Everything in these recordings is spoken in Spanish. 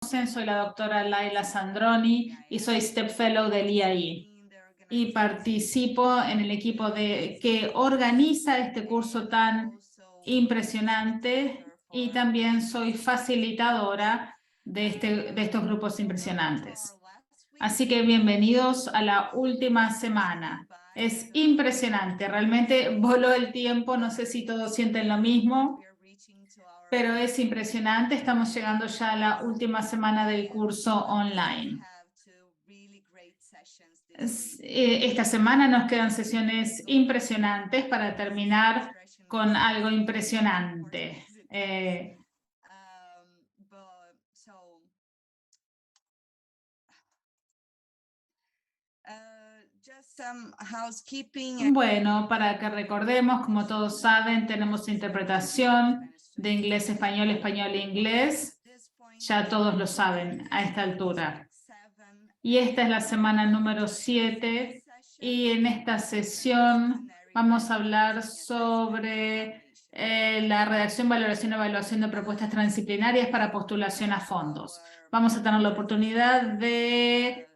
soy la doctora Laila Sandroni y soy Step Fellow del IAI. Y participo en el equipo que organiza este curso tan impresionante y también soy facilitadora de estos grupos impresionantes. Así que bienvenidos a la última semana. Es impresionante, realmente voló el tiempo, no sé si todos sienten lo mismo, pero es impresionante. Estamos llegando ya a la última semana del curso online. Esta semana nos quedan sesiones impresionantes para terminar con algo impresionante. Bueno, para que recordemos, como todos saben, tenemos interpretación de inglés, español, español e inglés. Ya todos lo saben a esta altura. Y esta es la semana número 7 y en esta sesión vamos a hablar sobre la redacción, valoración y evaluación de propuestas transdisciplinarias para postulación a fondos. Vamos a tener la oportunidad de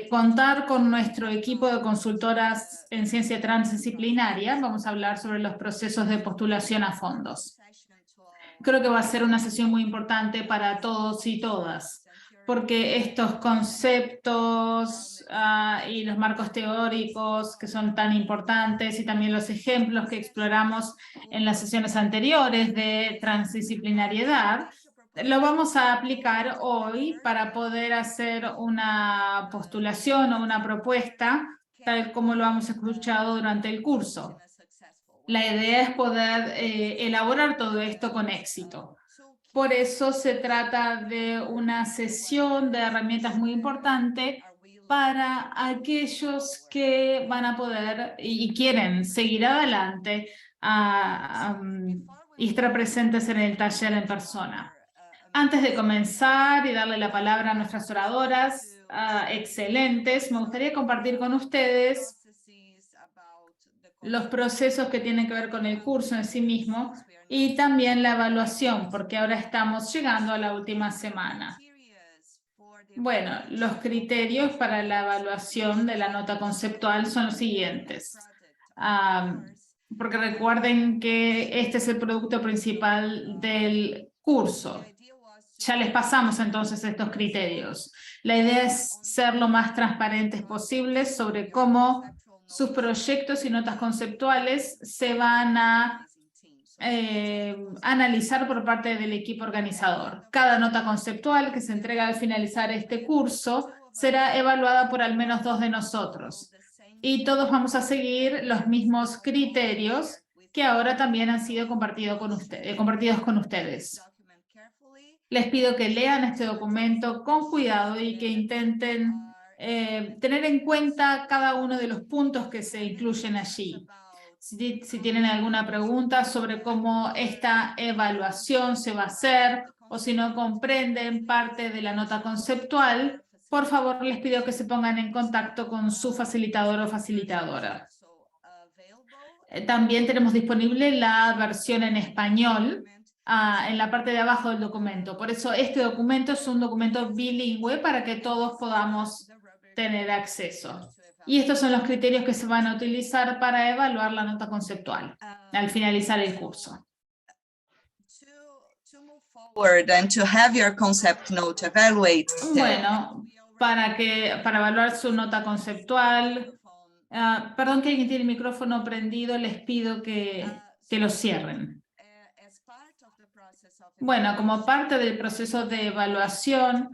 contar con nuestro equipo de consultoras en ciencia transdisciplinaria. Vamos a hablar sobre los procesos de postulación a fondos. Creo que va a ser una sesión muy importante para todos y todas, porque estos conceptos y los marcos teóricos que son tan importantes y también los ejemplos que exploramos en las sesiones anteriores de transdisciplinariedad, lo vamos a aplicar hoy para poder hacer una postulación o una propuesta tal como lo hemos escuchado durante el curso. La idea es poder elaborar todo esto con éxito. Por eso se trata de una sesión de herramientas muy importante para aquellos que van a poder y quieren seguir adelante y estar presentes en el taller en persona. Antes de comenzar y darle la palabra a nuestras oradoras excelentes, me gustaría compartir con ustedes los procesos que tienen que ver con el curso en sí mismo y también la evaluación, porque ahora estamos llegando a la última semana. Bueno, los criterios para la evaluación de la nota conceptual son los siguientes. Porque recuerden que este es el producto principal del curso. Ya les pasamos entonces estos criterios. La idea es ser lo más transparentes posibles sobre cómo sus proyectos y notas conceptuales se van a analizar por parte del equipo organizador. Cada nota conceptual que se entrega al finalizar este curso será evaluada por al menos 2 de nosotros. Y todos vamos a seguir los mismos criterios que ahora también han sido compartidos con ustedes. Les pido que lean este documento con cuidado y que intenten tener en cuenta cada uno de los puntos que se incluyen allí. Si tienen alguna pregunta sobre cómo esta evaluación se va a hacer o si no comprenden parte de la nota conceptual, por favor les pido que se pongan en contacto con su facilitador o facilitadora. También tenemos disponible la versión en español en la parte de abajo del documento. Por eso este documento es un documento bilingüe para que todos podamos tener acceso. Y estos son los criterios que se van a utilizar para evaluar la nota conceptual al finalizar el curso. Bueno, para evaluar su nota conceptual, perdón que alguien tiene el micrófono prendido, les pido que lo cierren. Bueno, como parte del proceso de evaluación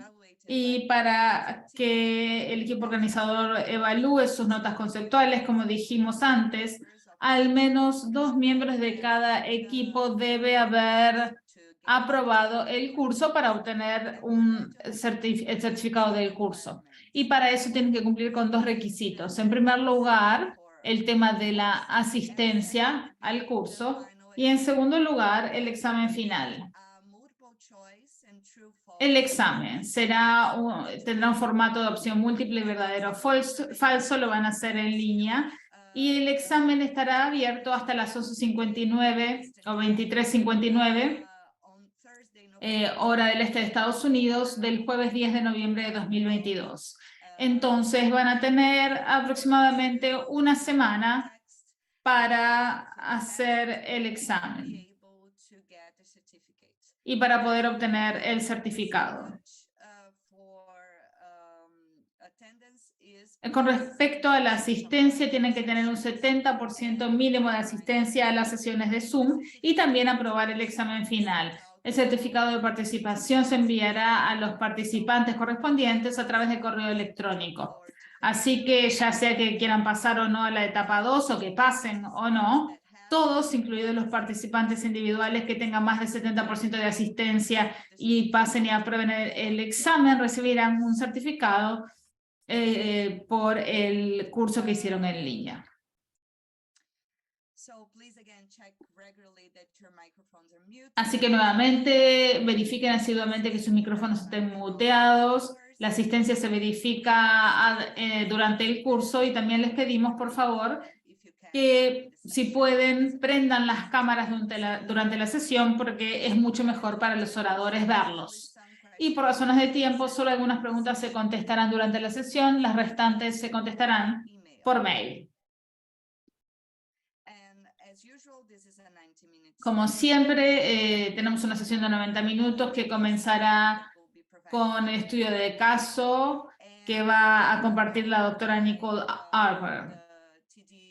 y para que el equipo organizador evalúe sus notas conceptuales, como dijimos antes, al menos 2 miembros de cada equipo debe haber aprobado el curso para obtener el certificado del curso. Y para eso tienen que cumplir con 2 requisitos. En primer lugar, el tema de la asistencia al curso y en segundo lugar, el examen final. El examen tendrá un formato de opción múltiple, verdadero o falso, lo van a hacer en línea y el examen estará abierto hasta las 11:59 o 23:59 hora del este de Estados Unidos, del jueves 10 de noviembre de 2022. Entonces van a tener aproximadamente una semana para hacer el examen y para poder obtener el certificado. Con respecto a la asistencia, tienen que tener un 70% mínimo de asistencia a las sesiones de Zoom y también aprobar el examen final. El certificado de participación se enviará a los participantes correspondientes a través de correo electrónico. Así que ya sea que quieran pasar o no a la etapa 2 o que pasen o no, todos, incluidos los participantes individuales que tengan más del 70% de asistencia y pasen y aprueben el examen, recibirán un certificado por el curso que hicieron en línea. Así que nuevamente verifiquen asiduamente que sus micrófonos estén muteados. La asistencia se verifica durante el curso y también les pedimos, por favor, que si pueden, prendan las cámaras durante la sesión porque es mucho mejor para los oradores verlos. Y por razones de tiempo, solo algunas preguntas se contestarán durante la sesión, las restantes se contestarán por mail. Como siempre, tenemos una sesión de 90 minutos que comenzará con el estudio de caso que va a compartir la doctora Nicole Arbour.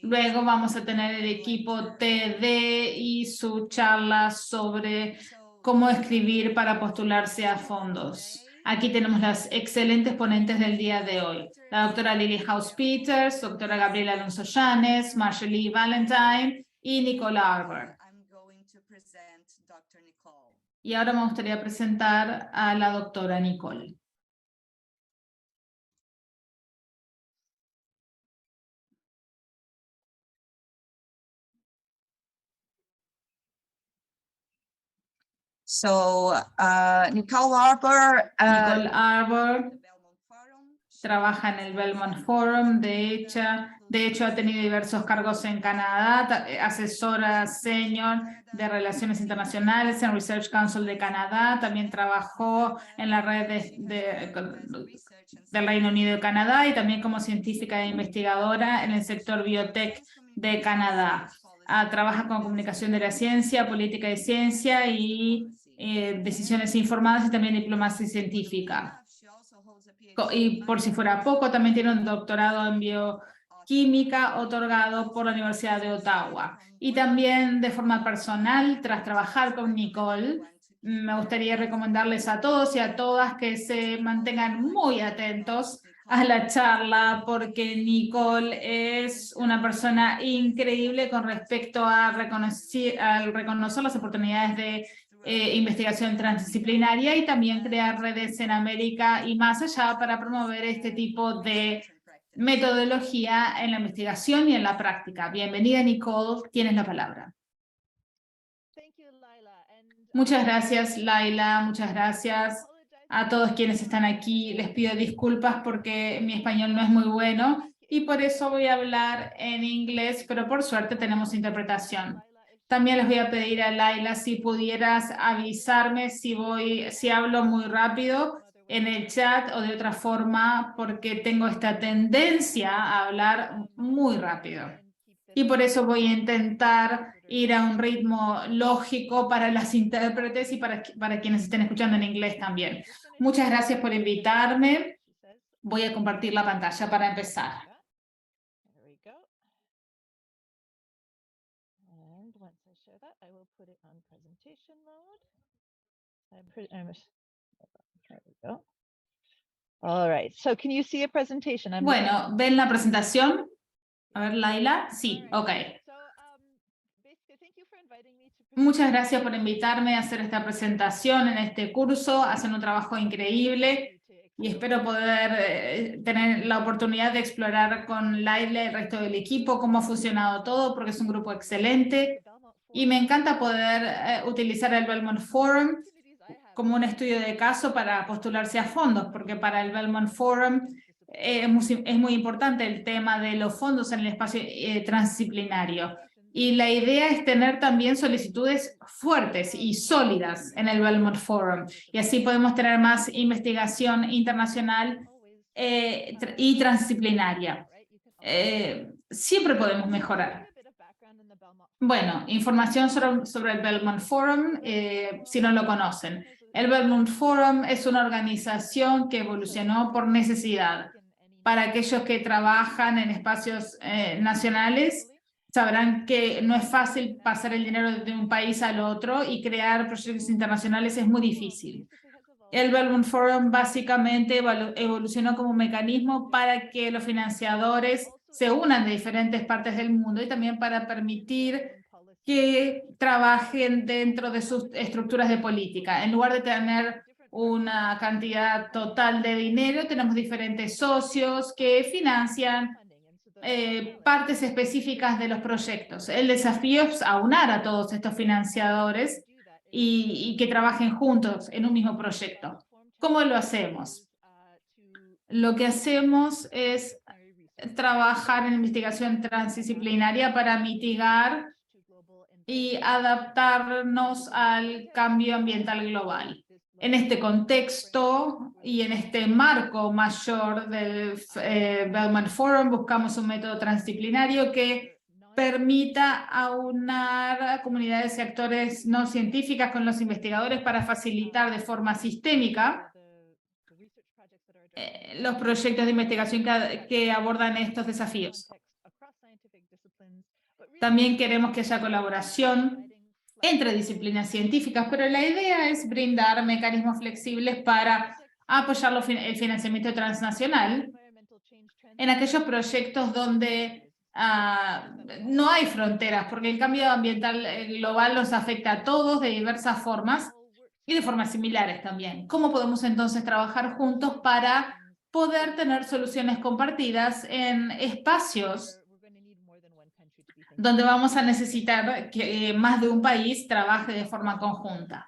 Luego vamos a tener el equipo TD y su charla sobre cómo escribir para postularse a fondos. Aquí tenemos las excelentes ponentes del día de hoy. La doctora Lily House Peters, doctora Gabriela Alonso Llanes, Marshall Lee Valentine y Nicole Arbour. Y ahora me gustaría presentar a la doctora Nicole. Nicole Arbour trabaja en el Belmont Forum, de hecho ha tenido diversos cargos en Canadá, asesora senior de Relaciones Internacionales en Research Council de Canadá, también trabajó en la red del Reino Unido y Canadá y también como científica e investigadora en el sector biotech de Canadá. Trabaja con comunicación de la ciencia, política de ciencia y decisiones informadas y también diplomacia científica. Y por si fuera poco, también tiene un doctorado en bioquímica otorgado por la Universidad de Ottawa. Y también de forma personal, tras trabajar con Nicole, me gustaría recomendarles a todos y a todas que se mantengan muy atentos a la charla porque Nicole es una persona increíble con respecto a reconocer las oportunidades de investigación transdisciplinaria y también crear redes en América y más allá para promover este tipo de metodología en la investigación y en la práctica. Bienvenida, Nicole. Tienes la palabra. Muchas gracias, Laila. Muchas gracias a todos quienes están aquí. Les pido disculpas porque mi español no es muy bueno y por eso voy a hablar en inglés, pero por suerte tenemos interpretación. También les voy a pedir a Laila si pudieras avisarme si hablo muy rápido en el chat o de otra forma, porque tengo esta tendencia a hablar muy rápido. Y por eso voy a intentar ir a un ritmo lógico para las intérpretes y para quienes estén escuchando en inglés también. Muchas gracias por invitarme. Voy a compartir la pantalla para empezar. Bueno, ¿ven la presentación? A ver, Laila. Sí, ok. Muchas gracias por invitarme a hacer esta presentación en este curso. Hacen un trabajo increíble y espero poder tener la oportunidad de explorar con Laila y el resto del equipo cómo ha funcionado todo, porque es un grupo excelente. Y me encanta poder utilizar el Belmont Forum como un estudio de caso para postularse a fondos, porque para el Belmont Forum es muy importante el tema de los fondos en el espacio transdisciplinario. Y la idea es tener también solicitudes fuertes y sólidas en el Belmont Forum. Y así podemos tener más investigación internacional y transdisciplinaria. Siempre podemos mejorar. Bueno, información sobre el Belmont Forum, si no lo conocen. El Belmont Forum es una organización que evolucionó por necesidad. Para aquellos que trabajan en espacios nacionales, sabrán que no es fácil pasar el dinero de un país al otro y crear proyectos internacionales es muy difícil. El Belmont Forum básicamente evolucionó como un mecanismo para que los financiadores se unan de diferentes partes del mundo y también para permitir que trabajen dentro de sus estructuras de política. En lugar de tener una cantidad total de dinero, tenemos diferentes socios que financian partes específicas de los proyectos. El desafío es aunar a todos estos financiadores y que trabajen juntos en un mismo proyecto. ¿Cómo lo hacemos? Lo que hacemos es trabajar en investigación transdisciplinaria para mitigar y adaptarnos al cambio ambiental global. En este contexto y en este marco mayor del Belmont Forum, buscamos un método transdisciplinario que permita aunar a comunidades y actores no científicas con los investigadores para facilitar de forma sistémica los proyectos de investigación que abordan estos desafíos. También queremos que haya colaboración entre disciplinas científicas, pero la idea es brindar mecanismos flexibles para apoyar el financiamiento transnacional en aquellos proyectos donde no hay fronteras, porque el cambio ambiental global nos afecta a todos de diversas formas y de formas similares también. ¿Cómo podemos entonces trabajar juntos para poder tener soluciones compartidas en espacios donde vamos a necesitar que más de un país trabaje de forma conjunta?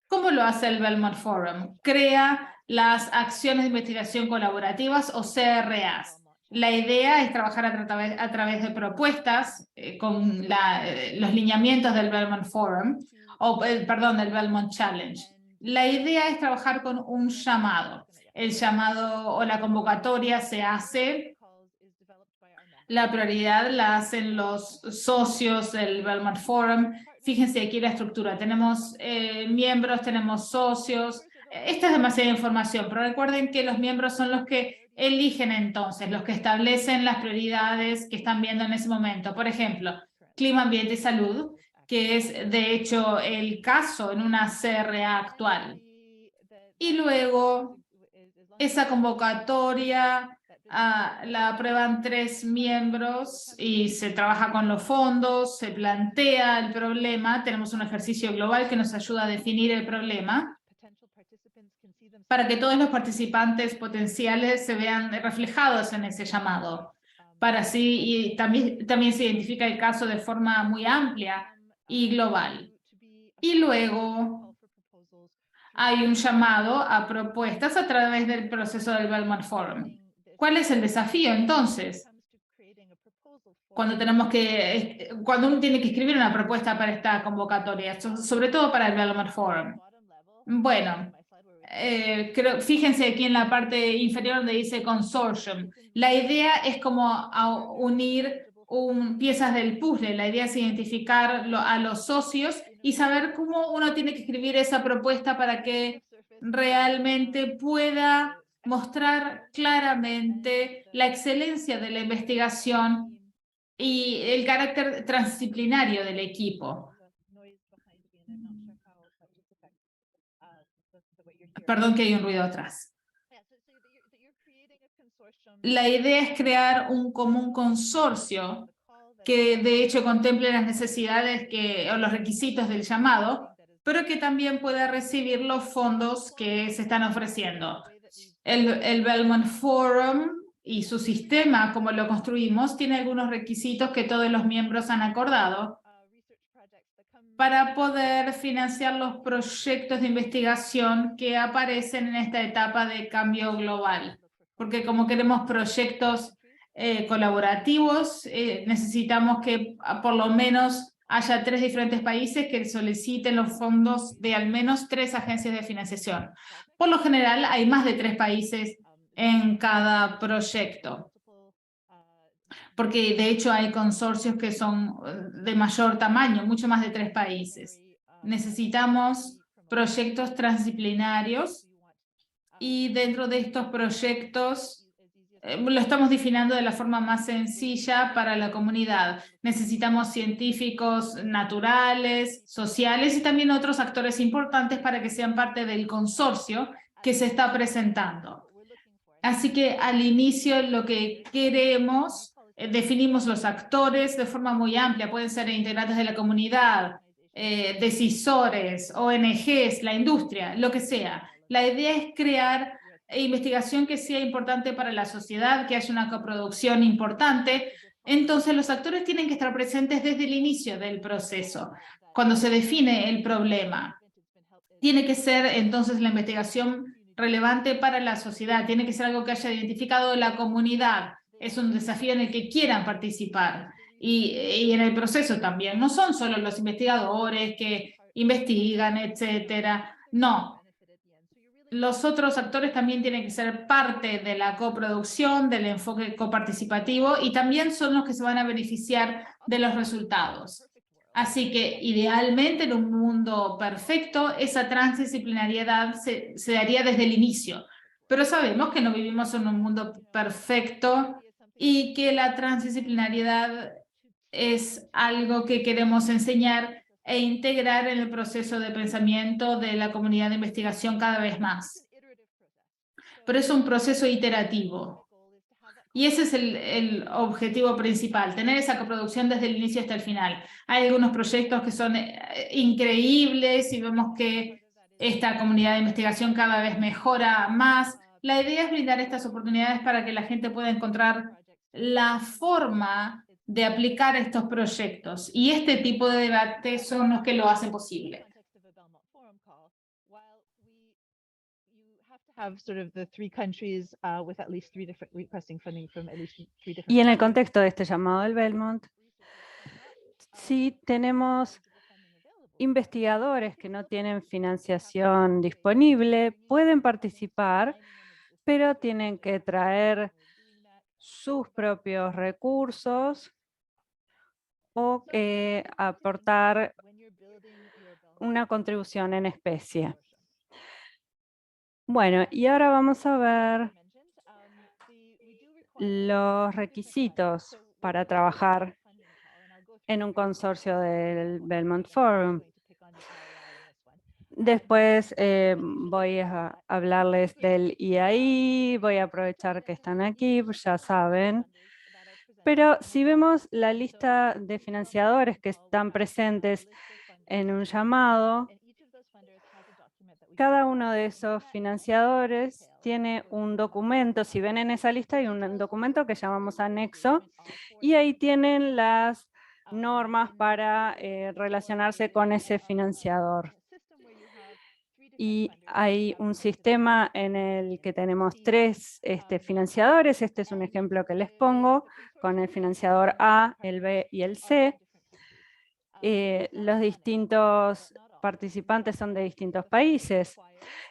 ¿Cómo lo hace el Belmont Forum? Crea las acciones de investigación colaborativas o CRAs. La idea es trabajar a través de propuestas con los lineamientos del Belmont Forum, perdón, del Belmont Challenge. La idea es trabajar con un llamado. El llamado o la convocatoria se hace. La prioridad la hacen los socios del Belmont Forum. Fíjense aquí la estructura. Tenemos miembros, tenemos socios. Esta es demasiada información, pero recuerden que los miembros son los que eligen entonces, los que establecen las prioridades que están viendo en ese momento. Por ejemplo, clima, ambiente y salud, que es de hecho el caso en una CRA actual. Y luego, esa convocatoria la aprueban 3 miembros y se trabaja con los fondos, se plantea el problema, tenemos un ejercicio global que nos ayuda a definir el problema para que todos los participantes potenciales se vean reflejados en ese llamado. Para así, y también se identifica el caso de forma muy amplia y global. Y luego hay un llamado a propuestas a través del proceso del Belmont Forum. ¿Cuál es el desafío entonces? Cuando uno tiene que escribir una propuesta para esta convocatoria, sobre todo para el Belmont Forum. Bueno, fíjense aquí en la parte inferior donde dice consortium. La idea es como unir piezas del puzzle. La idea es identificar a los socios y saber cómo uno tiene que escribir esa propuesta para que realmente pueda mostrar claramente la excelencia de la investigación y el carácter transdisciplinario del equipo. Perdón que hay un ruido atrás. La idea es crear un común consorcio que de hecho contemple las necesidades o los requisitos del llamado, pero que también pueda recibir los fondos que se están ofreciendo. El Belmont Forum y su sistema, como lo construimos, tiene algunos requisitos que todos los miembros han acordado para poder financiar los proyectos de investigación que aparecen en esta etapa de cambio global. Porque como queremos proyectos colaborativos. Necesitamos que por lo menos haya 3 diferentes países que soliciten los fondos de al menos 3 agencias de financiación. Por lo general hay más de 3 países en cada proyecto, porque de hecho hay consorcios que son de mayor tamaño, mucho más de 3 países. Necesitamos proyectos transdisciplinarios y dentro de estos proyectos lo estamos definiendo de la forma más sencilla para la comunidad. Necesitamos científicos naturales, sociales y también otros actores importantes para que sean parte del consorcio que se está presentando. Así que al inicio lo que queremos, definimos los actores de forma muy amplia, pueden ser integrantes de la comunidad, decisores, ONGs, la industria, lo que sea. La idea es crear investigación que sea importante para la sociedad, que haya una coproducción importante. Entonces los actores tienen que estar presentes desde el inicio del proceso, cuando se define el problema. Tiene que ser entonces la investigación relevante para la sociedad, tiene que ser algo que haya identificado la comunidad. Es un desafío en el que quieran participar y en el proceso también. No son solo los investigadores que investigan, etcétera. No. Los otros actores también tienen que ser parte de la coproducción, del enfoque coparticipativo y también son los que se van a beneficiar de los resultados. Así que idealmente en un mundo perfecto esa transdisciplinariedad se daría desde el inicio, pero sabemos que no vivimos en un mundo perfecto y que la transdisciplinariedad es algo que queremos enseñar e integrar en el proceso de pensamiento de la comunidad de investigación cada vez más. Pero es un proceso iterativo. Y ese es el objetivo principal, tener esa coproducción desde el inicio hasta el final. Hay algunos proyectos que son increíbles y vemos que esta comunidad de investigación cada vez mejora más. La idea es brindar estas oportunidades para que la gente pueda encontrar la forma de aplicar estos proyectos. Y este tipo de debates son los que lo hacen posible. Y en el contexto de este llamado del Belmont, si tenemos investigadores que no tienen financiación disponible, pueden participar, pero tienen que traer sus propios recursos o aportar una contribución en especie. Bueno, y ahora vamos a ver los requisitos para trabajar en un consorcio del Belmont Forum. Después voy a hablarles del IAI, voy a aprovechar que están aquí, pues ya saben. Pero si vemos la lista de financiadores que están presentes en un llamado, cada uno de esos financiadores tiene un documento. Si ven en esa lista hay un documento que llamamos anexo y ahí tienen las normas para relacionarse con ese financiador. Y hay un sistema en el que tenemos 3 financiadores. Este es un ejemplo que les pongo con el financiador A, el B y el C. Los distintos participantes son de distintos países.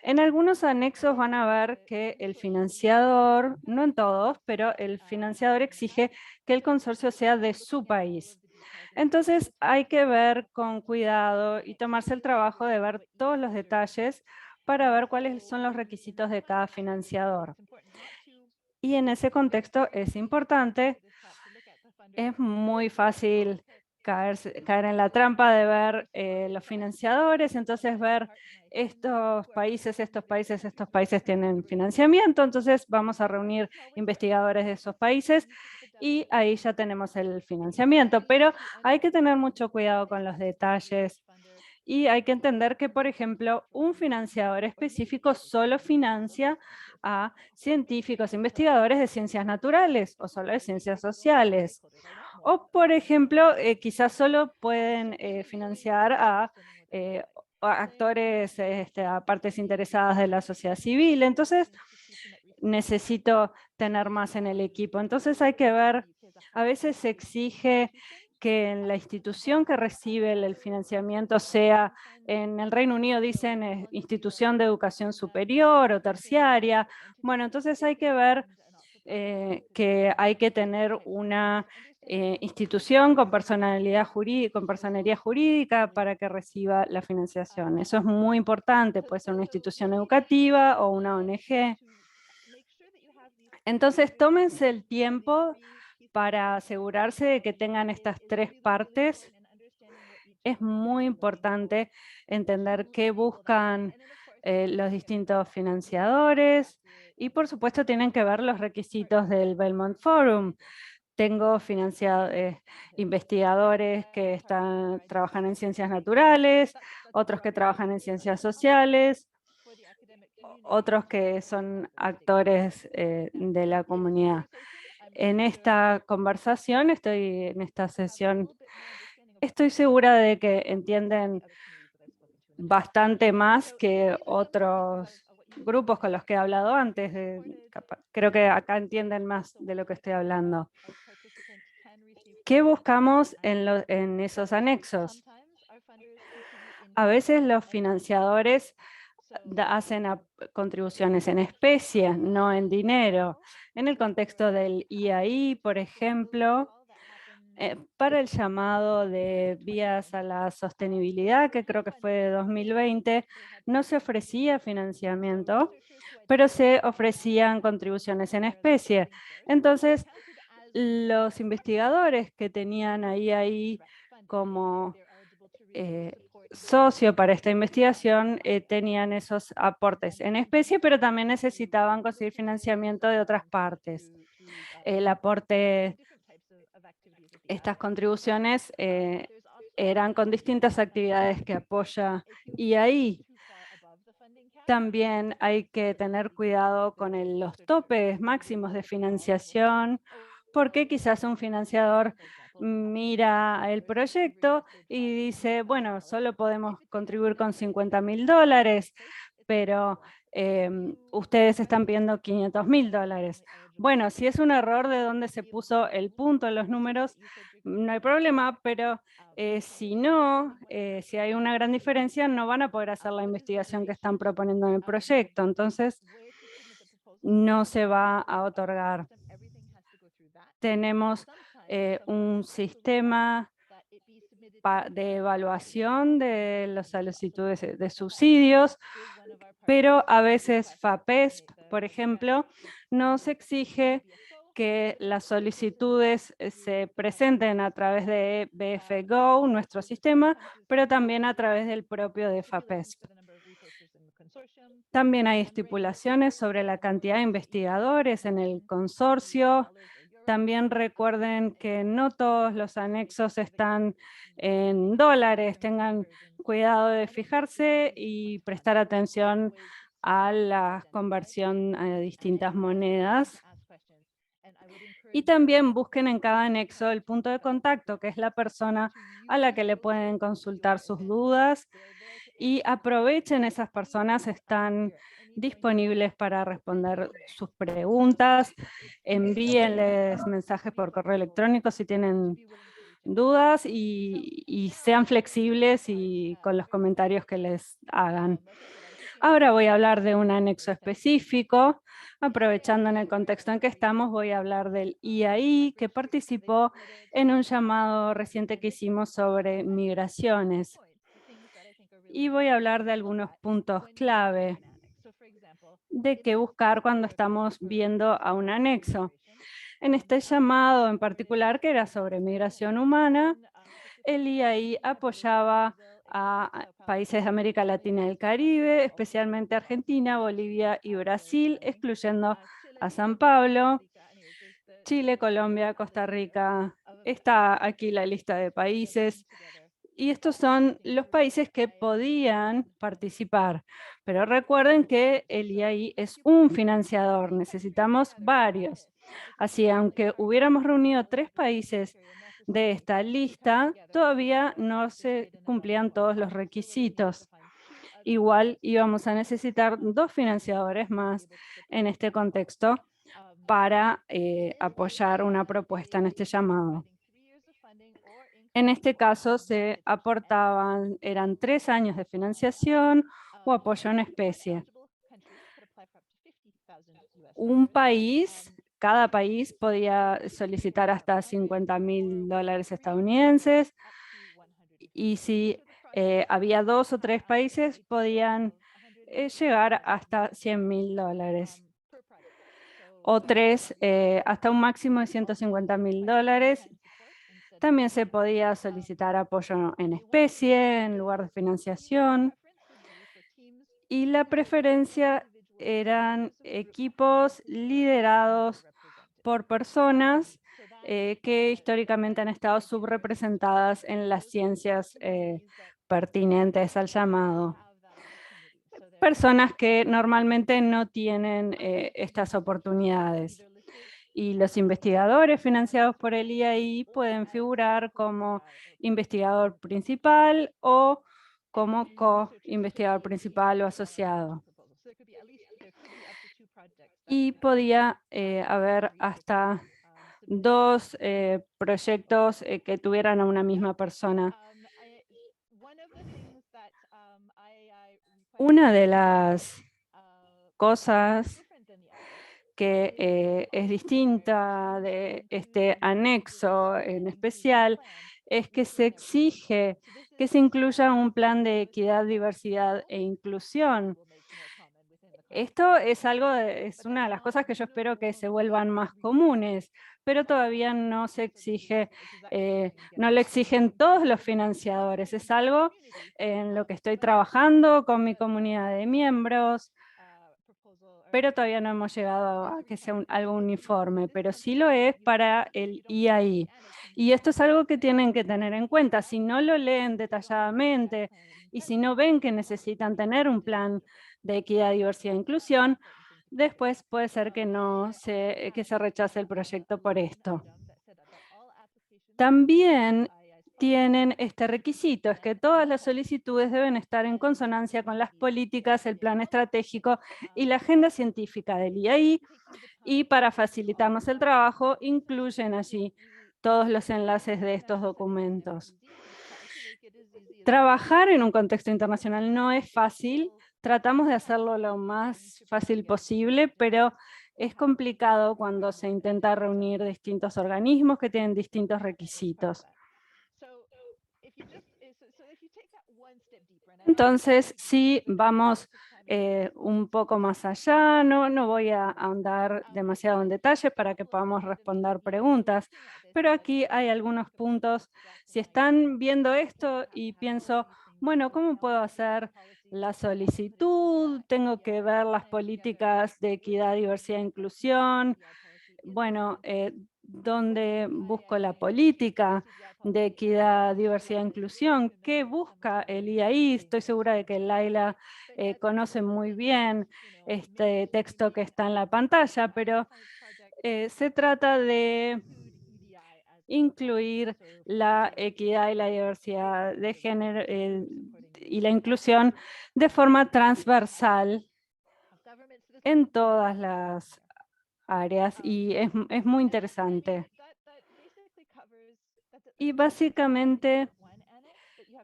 En algunos anexos van a ver que el financiador, no en todos, pero el financiador exige que el consorcio sea de su país. Entonces hay que ver con cuidado y tomarse el trabajo de ver todos los detalles para ver cuáles son los requisitos de cada financiador. Y en ese contexto es importante, es muy fácil caer en la trampa de ver los financiadores, entonces ver estos países tienen financiamiento, entonces vamos a reunir investigadores de esos países y ahí ya tenemos el financiamiento, pero hay que tener mucho cuidado con los detalles y hay que entender que, por ejemplo, un financiador específico solo financia a científicos, investigadores de ciencias naturales o solo de ciencias sociales. O, por ejemplo, quizás solo pueden financiar a actores, a partes interesadas de la sociedad civil. Entonces, necesito tener más en el equipo. Entonces hay que ver, a veces se exige que en la institución que recibe el financiamiento sea, en el Reino Unido dicen institución de educación superior o terciaria. Bueno, entonces hay que ver que hay que tener una institución con personalidad jurídica, con personería jurídica para que reciba la financiación. Eso es muy importante, puede ser una institución educativa o una ONG. Entonces, tómense el tiempo para asegurarse de que tengan estas tres partes. Es muy importante entender qué buscan los distintos financiadores y, por supuesto, tienen que ver los requisitos del Belmont Forum. Tengo investigadores que trabajan en ciencias naturales, otros que trabajan en ciencias sociales, otros que son actores de la comunidad. En esta conversación, en esta sesión, estoy segura de que entienden bastante más que otros grupos con los que he hablado antes. Creo que acá entienden más de lo que estoy hablando. ¿Qué buscamos en esos anexos? A veces los financiadores hacen contribuciones en especie, no en dinero. En el contexto del IAI, por ejemplo, para el llamado de vías a la sostenibilidad, que creo que fue de 2020, no se ofrecía financiamiento, pero se ofrecían contribuciones en especie. Entonces, los investigadores que tenían ahí como socio para esta investigación tenían esos aportes en especie, pero también necesitaban conseguir financiamiento de otras partes. El aporte, estas contribuciones eran con distintas actividades que apoya y ahí también hay que tener cuidado con los topes máximos de financiación, porque quizás un financiador mira el proyecto y dice, bueno, solo podemos contribuir con $50.000, pero ustedes están pidiendo $500.000. Bueno, si es un error de dónde se puso el punto en los números, no hay problema, pero si no, si hay una gran diferencia, no van a poder hacer la investigación que están proponiendo en el proyecto. Entonces, no se va a otorgar. Tenemos un sistema de evaluación de las solicitudes de subsidios, pero a veces FAPESP, por ejemplo, nos exige que las solicitudes se presenten a través de BFGO, nuestro sistema, pero también a través del propio de FAPESP. También hay estipulaciones sobre la cantidad de investigadores en el consorcio. También recuerden que no todos los anexos están en dólares. Tengan cuidado de fijarse y prestar atención a la conversión a distintas monedas. Y también busquen en cada anexo el punto de contacto, que es la persona a la que le pueden consultar sus dudas, y aprovechen, esas personas están disponibles para responder sus preguntas. Envíenles mensajes por correo electrónico si tienen dudas y sean flexibles y con los comentarios que les hagan. Ahora voy a hablar de un anexo específico. Aprovechando en el contexto en que estamos, voy a hablar del IAI, que participó en un llamado reciente que hicimos sobre migraciones. Y voy a hablar de algunos puntos clave de qué buscar cuando estamos viendo a un anexo. En este llamado en particular, que era sobre migración humana, el IAI apoyaba a países de América Latina y el Caribe, especialmente Argentina, Bolivia y Brasil, excluyendo a San Pablo, Chile, Colombia, Costa Rica. Está aquí la lista de países. Y estos son los países que podían participar. Pero recuerden que el IAI es un financiador, necesitamos varios. Así, aunque hubiéramos reunido 3 países de esta lista, todavía no se cumplían todos los requisitos. igual íbamos a necesitar 2 financiadores más en este contexto para apoyar una propuesta en este llamado. En este caso se aportaban, eran 3 años de financiación o apoyo en especie. Cada país podía solicitar hasta $50.000 estadounidenses, y si había 2 o 3 países podían llegar hasta $100.000, o 3 hasta un máximo de $150.000. También se podía solicitar apoyo en especie en lugar de financiación, y la preferencia eran equipos liderados por personas que históricamente han estado subrepresentadas en las ciencias pertinentes al llamado. Personas que normalmente no tienen estas oportunidades. Y los investigadores financiados por el IAI pueden figurar como investigador principal o como co-investigador principal o asociado. Y podía haber hasta 2 proyectos que tuvieran a una misma persona. Una de las cosas que es distinta de este anexo en especial es que se exige que se incluya un plan de equidad, diversidad e inclusión. Esto es es una de las cosas que yo espero que se vuelvan más comunes, pero todavía no se exige, no lo exigen todos los financiadores. Es algo en lo que estoy trabajando con mi comunidad de miembros, pero todavía no hemos llegado a que sea algo uniforme, pero sí lo es para el IAI. Y esto es algo que tienen que tener en cuenta. Si no lo leen detalladamente y si no ven que necesitan tener un plan de equidad, diversidad e inclusión, después puede ser que que se rechace el proyecto por esto. También tienen este requisito, es que todas las solicitudes deben estar en consonancia con las políticas, el plan estratégico y la agenda científica del IAI, y para facilitarnos el trabajo incluyen allí todos los enlaces de estos documentos. Trabajar en un contexto internacional no es fácil, tratamos de hacerlo lo más fácil posible, pero es complicado cuando se intenta reunir distintos organismos que tienen distintos requisitos. Entonces, si vamos un poco más allá, no voy a ahondar demasiado en detalles para que podamos responder preguntas, pero aquí hay algunos puntos. Si están viendo esto y pienso, bueno, ¿cómo puedo hacer la solicitud? Tengo que ver las políticas de equidad, diversidad e inclusión. Bueno, ¿dónde busco la política de equidad, diversidad e inclusión? ¿Qué busca el IAI? Estoy segura de que Laila conoce muy bien este texto que está en la pantalla, pero se trata de incluir la equidad y la diversidad de género y la inclusión de forma transversal en todas las áreas, y es muy interesante. Y básicamente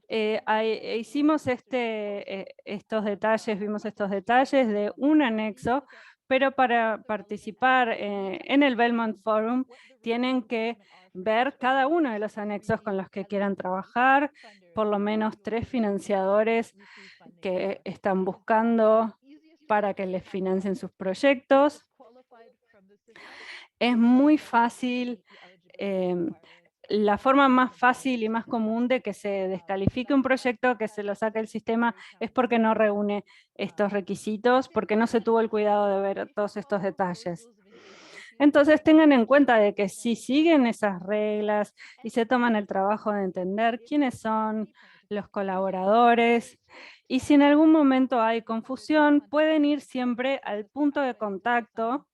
hicimos vimos estos detalles de un anexo, pero para participar en el Belmont Forum tienen que ver cada uno de los anexos con los que quieran trabajar, por lo menos 3 financiadores que están buscando para que les financien sus proyectos. Es muy fácil, la forma más fácil y más común de que se descalifique un proyecto, que se lo saque el sistema, es porque no reúne estos requisitos, porque no se tuvo el cuidado de ver todos estos detalles. Entonces tengan en cuenta de que si siguen esas reglas y se toman el trabajo de entender quiénes son los colaboradores, y si en algún momento hay confusión, pueden ir siempre al punto de contacto,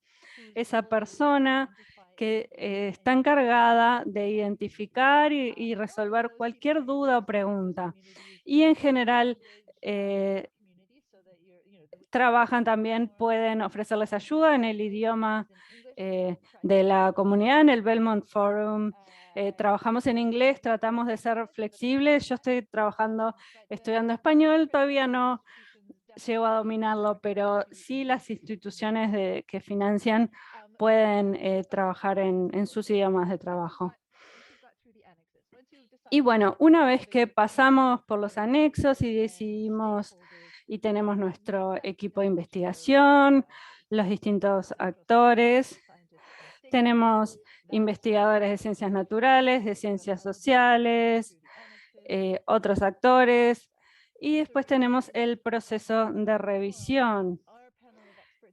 esa persona que está encargada de identificar y resolver cualquier duda o pregunta. Y en general trabajan también pueden ofrecerles ayuda en el idioma de la comunidad, en el Belmont Forum. Trabajamos en inglés, tratamos de ser flexibles. Yo estoy estudiando español, todavía no llego a dominarlo, pero sí las instituciones que financian pueden trabajar en sus idiomas de trabajo. Y bueno, una vez que pasamos por los anexos y decidimos y tenemos nuestro equipo de investigación, los distintos actores, tenemos investigadores de ciencias naturales, de ciencias sociales, otros actores, y después tenemos el proceso de revisión.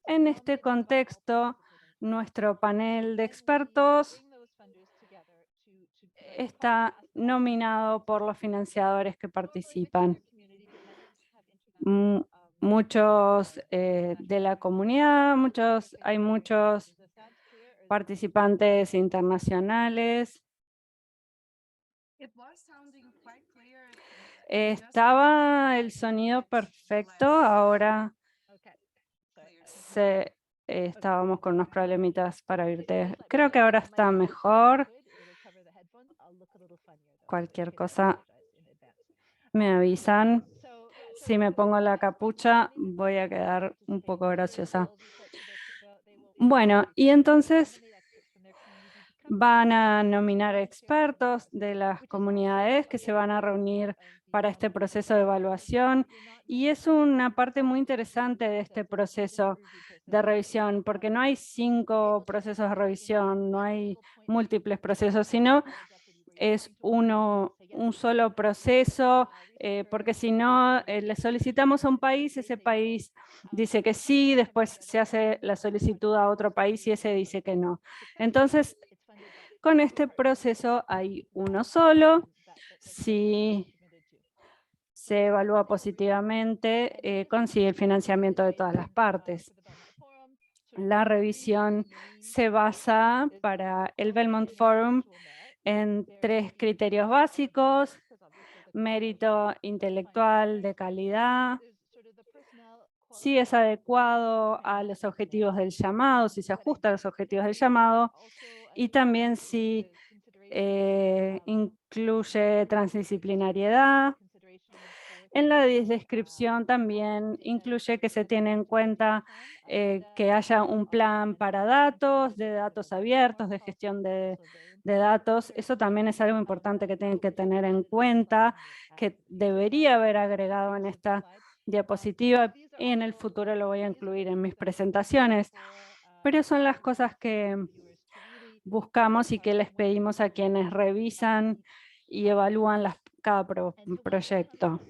En este contexto, nuestro panel de expertos está nominado por los financiadores que participan. Muchos de la comunidad, hay muchos participantes internacionales. Estaba el sonido perfecto, ahora estábamos con unos problemitas para oírte. Creo que ahora está mejor. Cualquier cosa me avisan. Si me pongo la capucha voy a quedar un poco graciosa. Bueno, y entonces van a nominar expertos de las comunidades que se van a reunir para este proceso de evaluación, y es una parte muy interesante de este proceso de revisión, porque no hay 5 procesos de revisión, no hay múltiples procesos, sino es un solo proceso, porque si no le solicitamos a un país, ese país dice que sí, después se hace la solicitud a otro país y ese dice que no. Entonces, con este proceso hay uno solo. Si se evalúa positivamente, consigue el financiamiento de todas las partes. La revisión se basa para el Belmont Forum en 3 criterios básicos: mérito intelectual de calidad, si es adecuado a los objetivos del llamado, si se ajusta a los objetivos del llamado, y también si incluye transdisciplinariedad. En la descripción también incluye que se tiene en cuenta que haya un plan para datos, de datos abiertos, de gestión de datos. Eso también es algo importante que tienen que tener en cuenta, que debería haber agregado en esta diapositiva y en el futuro lo voy a incluir en mis presentaciones. Pero son las cosas que buscamos y que les pedimos a quienes revisan y evalúan cada proyecto.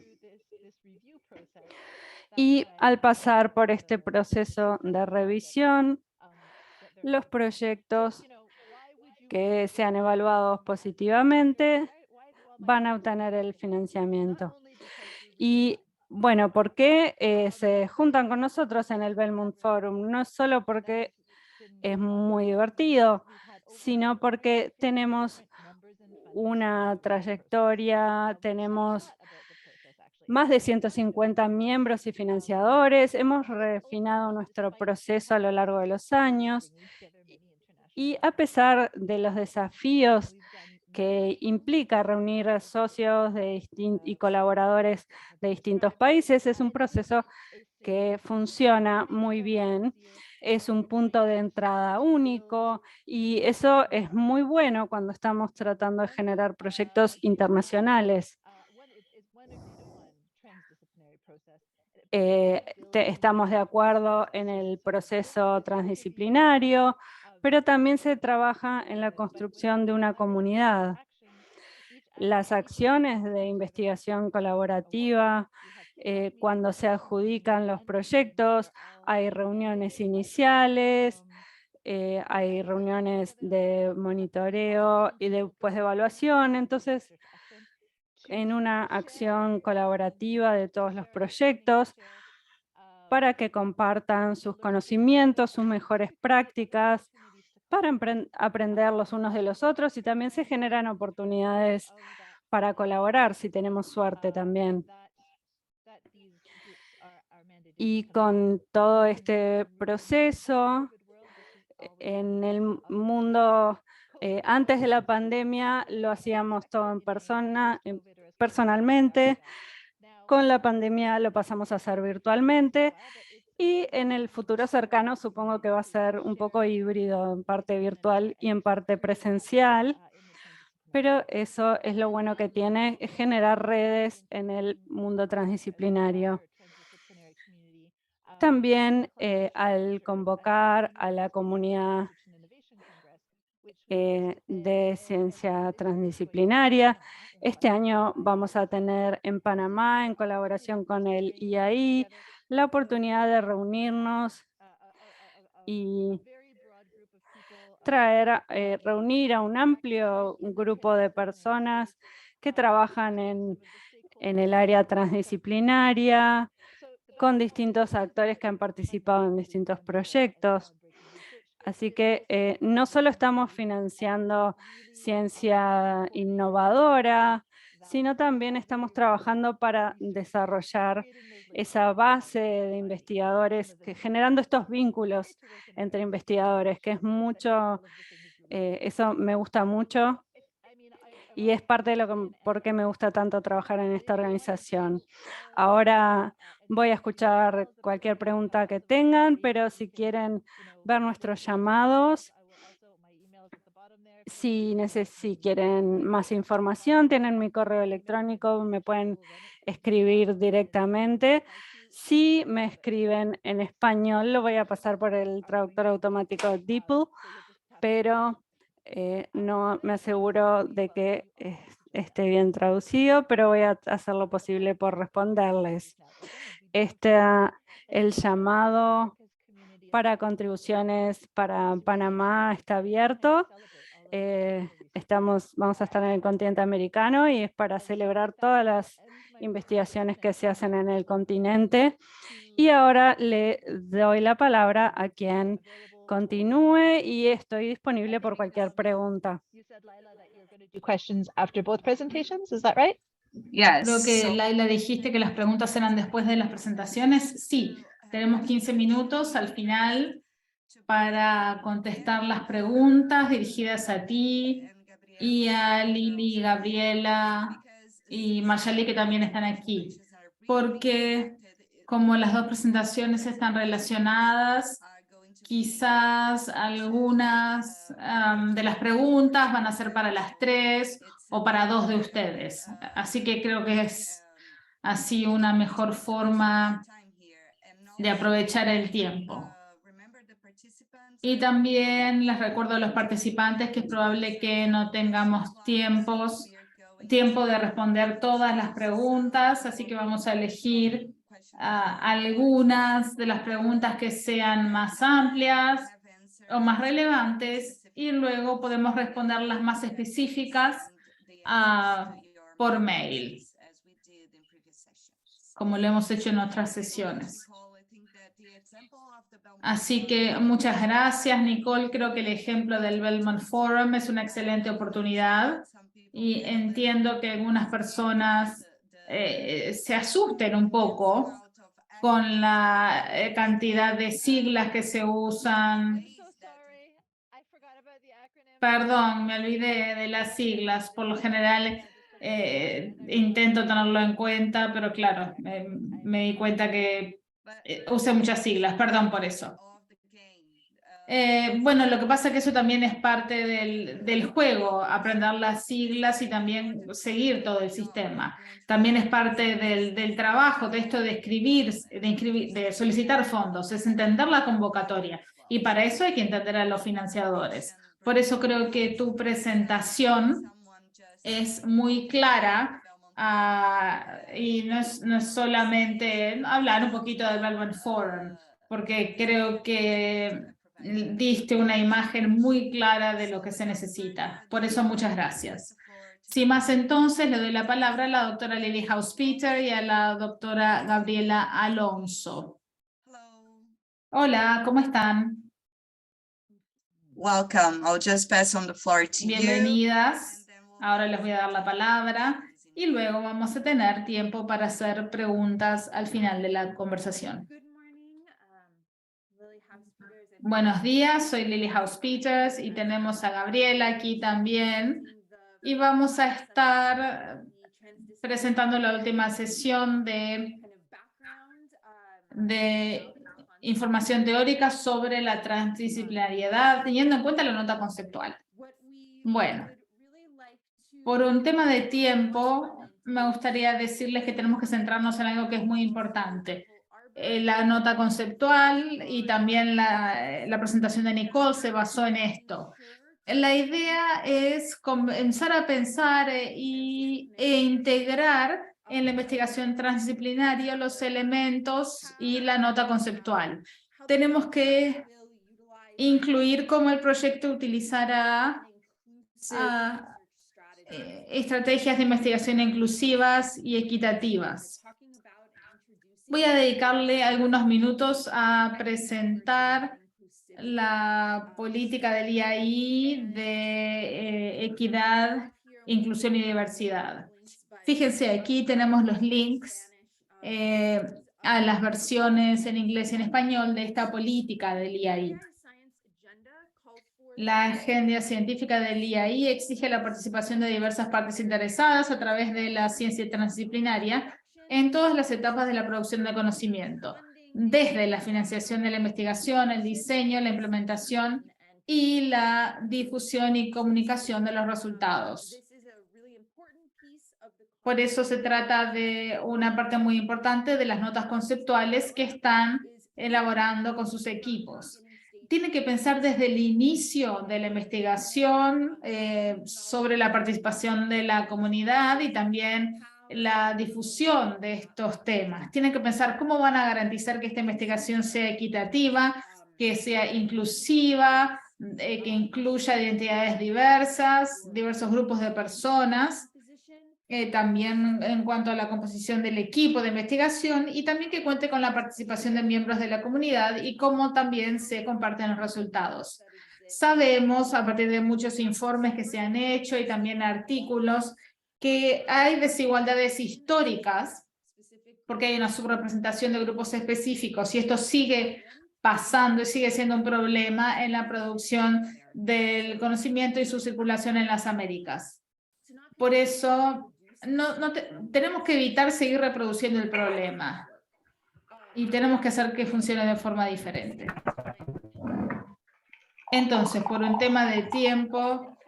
Y al pasar por este proceso de revisión, los proyectos que sean evaluados positivamente van a obtener el financiamiento. Y bueno, ¿por qué se juntan con nosotros en el Belmont Forum? No es solo porque es muy divertido, sino porque tenemos una trayectoria, tenemos más de 150 miembros y financiadores, hemos refinado nuestro proceso a lo largo de los años, y a pesar de los desafíos que implica reunir a socios y colaboradores de distintos países, es un proceso que funciona muy bien. Es un punto de entrada único y eso es muy bueno cuando estamos tratando de generar proyectos internacionales. Estamos de acuerdo en el proceso transdisciplinario, pero también se trabaja en la construcción de una comunidad. Las acciones de investigación colaborativa, cuando se adjudican los proyectos, hay reuniones iniciales, hay reuniones de monitoreo y después de evaluación. Entonces, en una acción colaborativa de todos los proyectos, para que compartan sus conocimientos, sus mejores prácticas, para aprender los unos de los otros, y también se generan oportunidades para colaborar si tenemos suerte también. Y con todo este proceso, en el mundo, antes de la pandemia lo hacíamos todo en persona, personalmente. Con la pandemia lo pasamos a hacer virtualmente. Y en el futuro cercano supongo que va a ser un poco híbrido, en parte virtual y en parte presencial. Pero eso es lo bueno que tiene, es generar redes en el mundo transdisciplinario. También al convocar a la comunidad de ciencia transdisciplinaria. Este año vamos a tener en Panamá, en colaboración con el IAI, la oportunidad de reunirnos y reunir a un amplio grupo de personas que trabajan en el área transdisciplinaria, con distintos actores que han participado en distintos proyectos. Así que no solo estamos financiando ciencia innovadora, sino también estamos trabajando para desarrollar esa base de investigadores, generando estos vínculos entre investigadores, que es mucho, eso me gusta mucho y es parte de por qué me gusta tanto trabajar en esta organización. Ahora voy a escuchar cualquier pregunta que tengan, pero si quieren ver nuestros llamados, si quieren más información, tienen mi correo electrónico, me pueden escribir directamente. Si me escriben en español, lo voy a pasar por el traductor automático DeepL, pero no me aseguro de que esté bien traducido, pero voy a hacer lo posible por responderles. El llamado para contribuciones para Panamá está abierto. Vamos a estar en el continente americano y es para celebrar todas las investigaciones que se hacen en el continente. Y ahora le doy la palabra a quien continúe y estoy disponible por cualquier pregunta. Questions after both presentations, is that right? Yes. Creo que, Laila, dijiste que las preguntas eran después de las presentaciones. Sí, tenemos 15 minutos al final para contestar las preguntas dirigidas a ti y a Lili, Gabriela y Marshali, que también están aquí. Porque como las dos presentaciones están relacionadas, quizás algunas de las preguntas van a ser para las 3 o para 2 de ustedes. Así que creo que es así una mejor forma de aprovechar el tiempo. Y también les recuerdo a los participantes que es probable que no tengamos tiempo de responder todas las preguntas, así que vamos a elegir algunas de las preguntas que sean más amplias o más relevantes y luego podemos responder las más específicas por mail, como lo hemos hecho en otras sesiones. Así que muchas gracias, Nicole. Creo que el ejemplo del Belmont Forum es una excelente oportunidad y entiendo que algunas personas se asusten un poco con la cantidad de siglas que se usan. Perdón, me olvidé de las siglas. Por lo general intento tenerlo en cuenta, pero claro, me di cuenta que usé muchas siglas. Perdón por eso. Bueno, lo que pasa es que eso también es parte del juego, aprender las siglas y también seguir todo el sistema. También es parte del trabajo, de esto de escribir, de solicitar fondos, es entender la convocatoria. Y para eso hay que entender a los financiadores. Por eso creo que tu presentación es muy clara y no es solamente hablar un poquito del Belmont Forum, porque creo que diste una imagen muy clara de lo que se necesita. Por eso, muchas gracias. Sin más, entonces, le doy la palabra a la doctora Lily House-Peter y a la doctora Gabriela Alonso. Hola, ¿cómo están? Welcome. I'll just pass on the floor to Bienvenidas. Ahora les voy a dar la palabra y luego vamos a tener tiempo para hacer preguntas al final de la conversación. Buenos días, soy Lily House Peters y tenemos a Gabriela aquí también. Y vamos a estar presentando la última sesión de información teórica sobre la transdisciplinariedad, teniendo en cuenta la nota conceptual. Bueno, por un tema de tiempo, me gustaría decirles que tenemos que centrarnos en algo que es muy importante. La nota conceptual y también la presentación de Nicole se basó en esto. La idea es comenzar a pensar e integrar en la investigación transdisciplinaria los elementos y la nota conceptual. Tenemos que incluir cómo el proyecto utilizará estrategias de investigación inclusivas y equitativas. Voy a dedicarle algunos minutos a presentar la política del IAI de equidad, inclusión y diversidad. Fíjense, aquí tenemos los links a las versiones en inglés y en español de esta política del IAI. La agenda científica del IAI exige la participación de diversas partes interesadas a través de la ciencia transdisciplinaria en todas las etapas de la producción de conocimiento, desde la financiación de la investigación, el diseño, la implementación y la difusión y comunicación de los resultados. Por eso se trata de una parte muy importante de las notas conceptuales que están elaborando con sus equipos. Tiene que pensar desde el inicio de la investigación sobre la participación de la comunidad y también la difusión de estos temas. Tienen que pensar cómo van a garantizar que esta investigación sea equitativa, que sea inclusiva, que incluya identidades diversas, diversos grupos de personas, también en cuanto a la composición del equipo de investigación y también que cuente con la participación de miembros de la comunidad y cómo también se comparten los resultados. Sabemos, a partir de muchos informes que se han hecho y también artículos, que hay desigualdades históricas porque hay una subrepresentación de grupos específicos y esto sigue pasando y sigue siendo un problema en la producción del conocimiento y su circulación en las Américas. Por eso tenemos que evitar seguir reproduciendo el problema y tenemos que hacer que funcione de forma diferente. Entonces, por un tema de tiempo,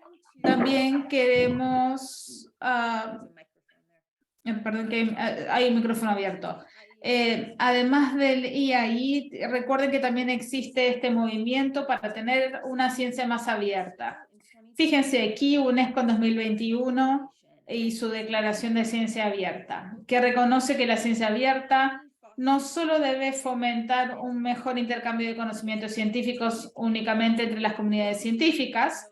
también queremos... perdón, que hay un micrófono abierto. Además del IAI, recuerden que también existe este movimiento para tener una ciencia más abierta. Fíjense aquí, UNESCO en 2021 y su declaración de ciencia abierta, que reconoce que la ciencia abierta no solo debe fomentar un mejor intercambio de conocimientos científicos únicamente entre las comunidades científicas,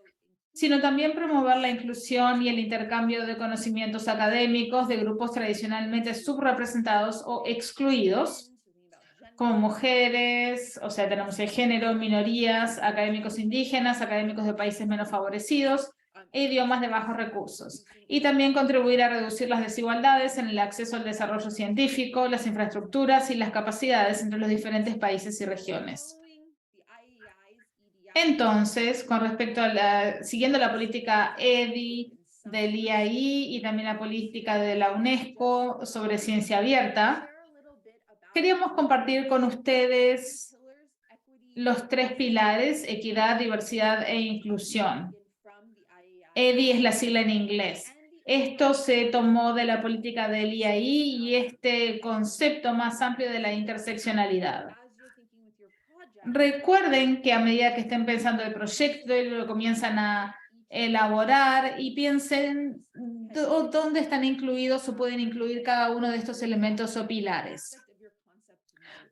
sino también promover la inclusión y el intercambio de conocimientos académicos de grupos tradicionalmente subrepresentados o excluidos, como mujeres, o sea, tenemos el género, minorías, académicos indígenas, académicos de países menos favorecidos, e idiomas de bajos recursos, y también contribuir a reducir las desigualdades en el acceso al desarrollo científico, las infraestructuras y las capacidades entre los diferentes países y regiones. Entonces, con respecto a siguiendo la política EDI del IAI y también la política de la UNESCO sobre ciencia abierta, queríamos compartir con ustedes los 3 pilares: equidad, diversidad e inclusión. EDI es la sigla en inglés. Esto se tomó de la política del IAI y este concepto más amplio de la interseccionalidad. Recuerden que a medida que estén pensando el proyecto y lo comienzan a elaborar y piensen dónde están incluidos o pueden incluir cada uno de estos elementos o pilares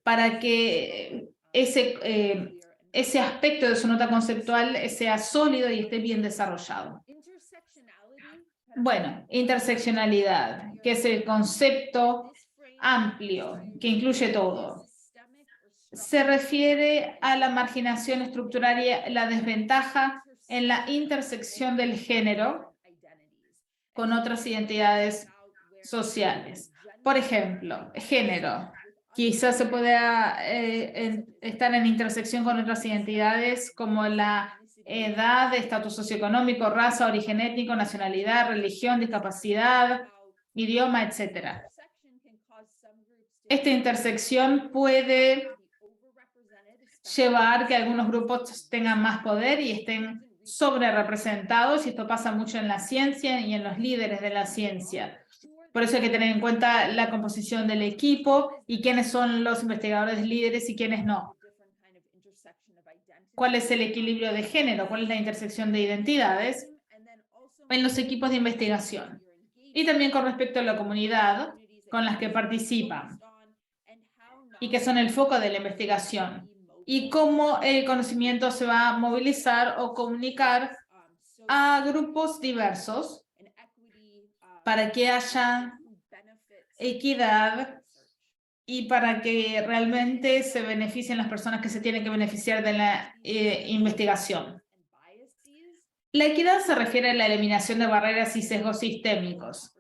para que ese aspecto de su nota conceptual sea sólido y esté bien desarrollado. Bueno, interseccionalidad, que es el concepto amplio que incluye todo. Se refiere a la marginación estructural y la desventaja en la intersección del género con otras identidades sociales. Por ejemplo, género. Quizás se pueda estar en intersección con otras identidades como la edad, estatus socioeconómico, raza, origen étnico, nacionalidad, religión, discapacidad, idioma, etc. Esta intersección puede llevar que algunos grupos tengan más poder y estén sobre representados, y esto pasa mucho en la ciencia y en los líderes de la ciencia. Por eso hay que tener en cuenta la composición del equipo y quiénes son los investigadores líderes y quiénes no. ¿Cuál es el equilibrio de género? ¿Cuál es la intersección de identidades en los equipos de investigación? Y también con respecto a la comunidad con las que participan y que son el foco de la investigación, y cómo el conocimiento se va a movilizar o comunicar a grupos diversos para que haya equidad y para que realmente se beneficien las personas que se tienen que beneficiar de la investigación. La equidad se refiere a la eliminación de barreras y sesgos sistémicos.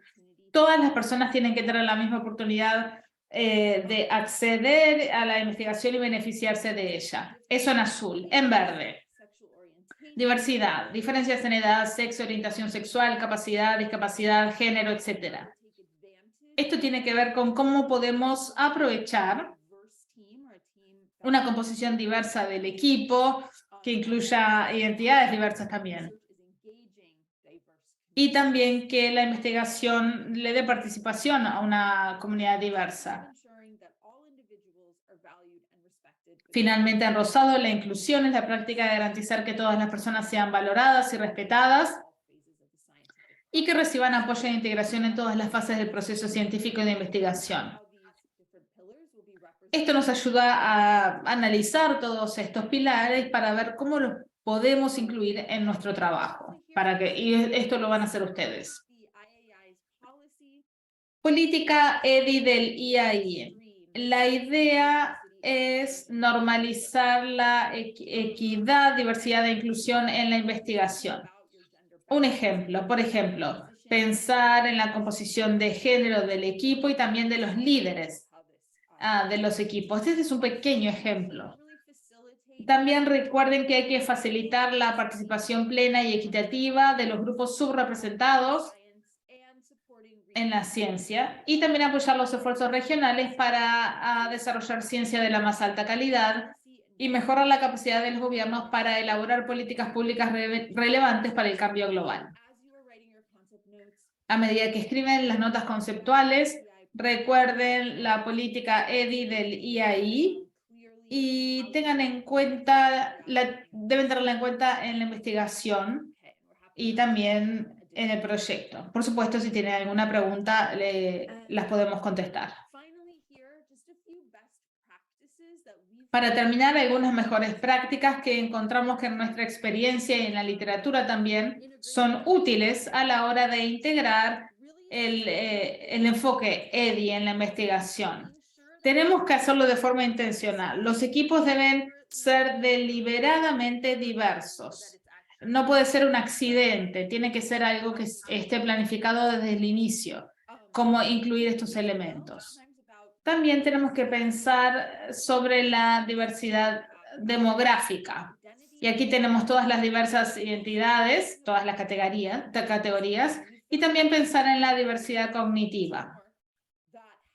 Todas las personas tienen que tener la misma oportunidad de acceder a la investigación y beneficiarse de ella. Eso en azul. En verde, diversidad, diferencias en edad, sexo, orientación sexual, capacidad, discapacidad, género, etc. Esto tiene que ver con cómo podemos aprovechar una composición diversa del equipo, que incluya identidades diversas también. Y también que la investigación le dé participación a una comunidad diversa. Finalmente, en rosado, la inclusión es la práctica de garantizar que todas las personas sean valoradas y respetadas y que reciban apoyo e integración en todas las fases del proceso científico y de investigación. Esto nos ayuda a analizar todos estos pilares para ver cómo los podemos incluir en nuestro trabajo. Y esto lo van a hacer ustedes. Política EDI del IAI. La idea es normalizar la equidad, diversidad e inclusión en la investigación. Un ejemplo, por ejemplo, pensar en la composición de género del equipo y también de los líderes de los equipos. Este es un pequeño ejemplo. También recuerden que hay que facilitar la participación plena y equitativa de los grupos subrepresentados en la ciencia y también apoyar los esfuerzos regionales para desarrollar ciencia de la más alta calidad y mejorar la capacidad de los gobiernos para elaborar políticas públicas relevantes para el cambio global. A medida que escriben las notas conceptuales, recuerden la política EDI del IAI y tengan en cuenta, deben tenerla en cuenta en la investigación y también en el proyecto. Por supuesto, si tienen alguna pregunta, las podemos contestar. Para terminar, algunas mejores prácticas que encontramos que en nuestra experiencia y en la literatura también son útiles a la hora de integrar el enfoque EDI en la investigación. Tenemos que hacerlo de forma intencional. Los equipos deben ser deliberadamente diversos. No puede ser un accidente, tiene que ser algo que esté planificado desde el inicio, cómo incluir estos elementos. También tenemos que pensar sobre la diversidad demográfica. Y aquí tenemos todas las diversas identidades, todas las categorías, y también pensar en la diversidad cognitiva.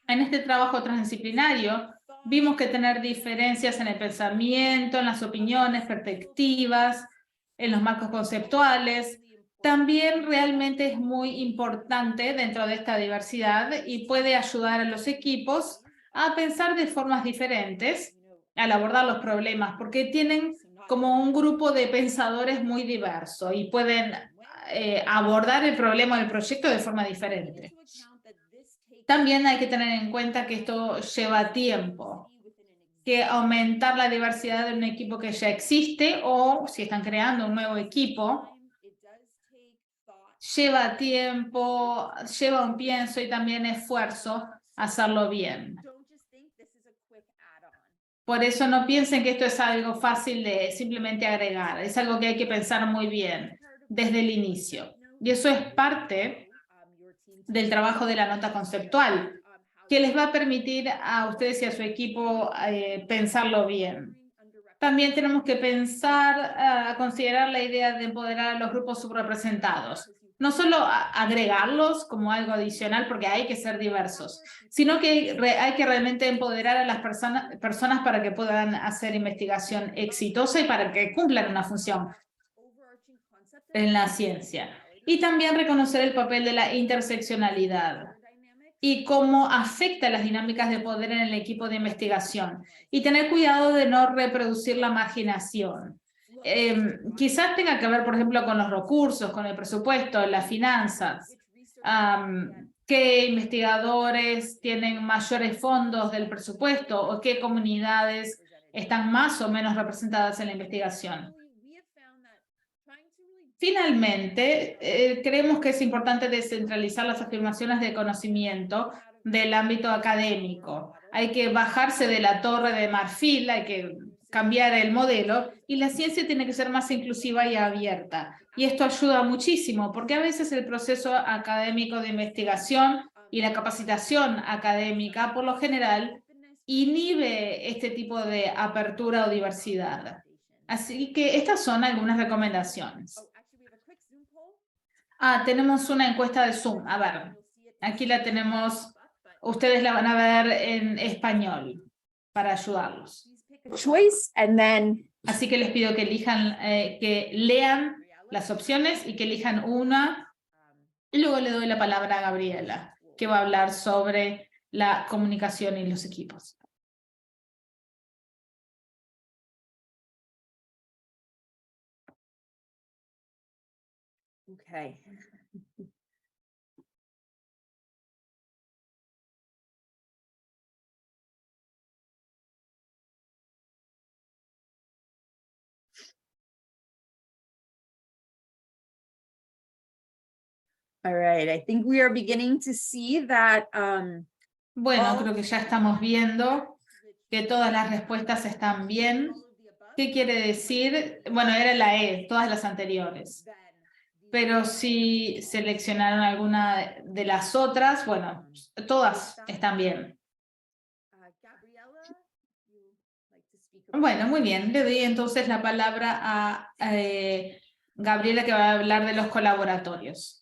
En este trabajo transdisciplinario, vimos que tener diferencias en el pensamiento, en las opiniones, perspectivas, en los marcos conceptuales, también realmente es muy importante dentro de esta diversidad y puede ayudar a los equipos a pensar de formas diferentes al abordar los problemas, porque tienen como un grupo de pensadores muy diverso y pueden abordar el problema del proyecto de forma diferente. También hay que tener en cuenta que esto lleva tiempo, que aumentar la diversidad de un equipo que ya existe o si están creando un nuevo equipo, lleva tiempo, lleva un pienso y también esfuerzo hacerlo bien. Por eso no piensen que esto es algo fácil de simplemente agregar, es algo que hay que pensar muy bien desde el inicio. Y eso es parte del trabajo de la nota conceptual. que les va a permitir a ustedes y a su equipo pensarlo bien. También tenemos que considerar la idea de empoderar a los grupos subrepresentados. No solo agregarlos como algo adicional, porque hay que ser diversos, sino que hay que realmente empoderar a las personas para que puedan hacer investigación exitosa y para que cumplan una función en la ciencia. Y también reconocer el papel de la interseccionalidad y cómo afecta las dinámicas de poder en el equipo de investigación. Y tener cuidado de no reproducir la marginación. Quizás tenga que ver, por ejemplo, con los recursos, con el presupuesto, las finanzas. ¿Qué investigadores tienen mayores fondos del presupuesto o qué comunidades están más o menos representadas en la investigación? Finalmente, creemos que es importante descentralizar las afirmaciones de conocimiento del ámbito académico. Hay que bajarse de la torre de marfil, hay que cambiar el modelo y la ciencia tiene que ser más inclusiva y abierta. Y esto ayuda muchísimo porque a veces el proceso académico de investigación y la capacitación académica, por lo general, inhibe este tipo de apertura o diversidad. Así que estas son algunas recomendaciones. Tenemos una encuesta de Zoom. A ver, aquí la tenemos. Ustedes la van a ver en español para ayudarlos. Choice and then Así que les pido que elijan, que lean las opciones y que elijan una. Y luego le doy la palabra a Gabriela, que va a hablar sobre la comunicación y los equipos. okay. All right, I think we are beginning to see that Bueno, creo que ya estamos viendo que todas las respuestas están bien. ¿Qué quiere decir? Bueno, era la E, todas las anteriores. Pero si seleccionaron alguna de las otras, bueno, todas están bien. Bueno, muy bien. Le doy entonces la palabra a Gabriela, que va a hablar de los colaboratorios.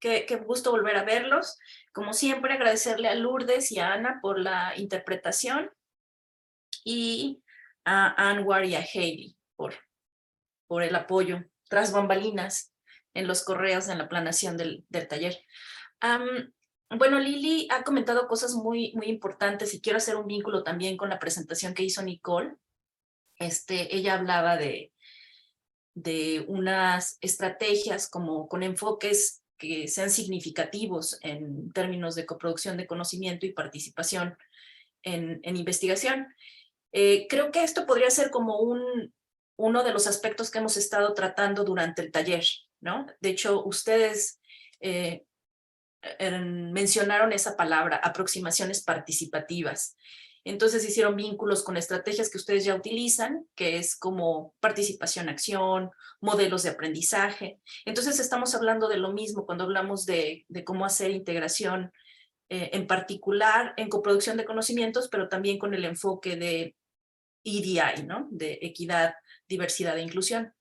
Qué gusto volver a verlos. Como siempre, agradecerle a Lourdes y a Ana por la interpretación y a Anwar y a Hailey por el apoyo tras bambalinas en los correos en la planeación del taller. Bueno, Lili ha comentado cosas muy importantes y quiero hacer un vínculo también con la presentación que hizo Nicole. Ella hablaba de unas estrategias como con enfoques que sean significativos en términos de coproducción de conocimiento y participación en investigación. Creo que esto podría ser como uno de los aspectos que hemos estado tratando durante el taller, ¿no? De hecho, ustedes mencionaron esa palabra, aproximaciones participativas. Entonces hicieron vínculos con estrategias que ustedes ya utilizan, que es como participación-acción, modelos de aprendizaje. Entonces estamos hablando de lo mismo cuando hablamos de cómo hacer integración, en particular en coproducción de conocimientos, pero también con el enfoque de EDI, ¿no? De equidad, diversidad e inclusión.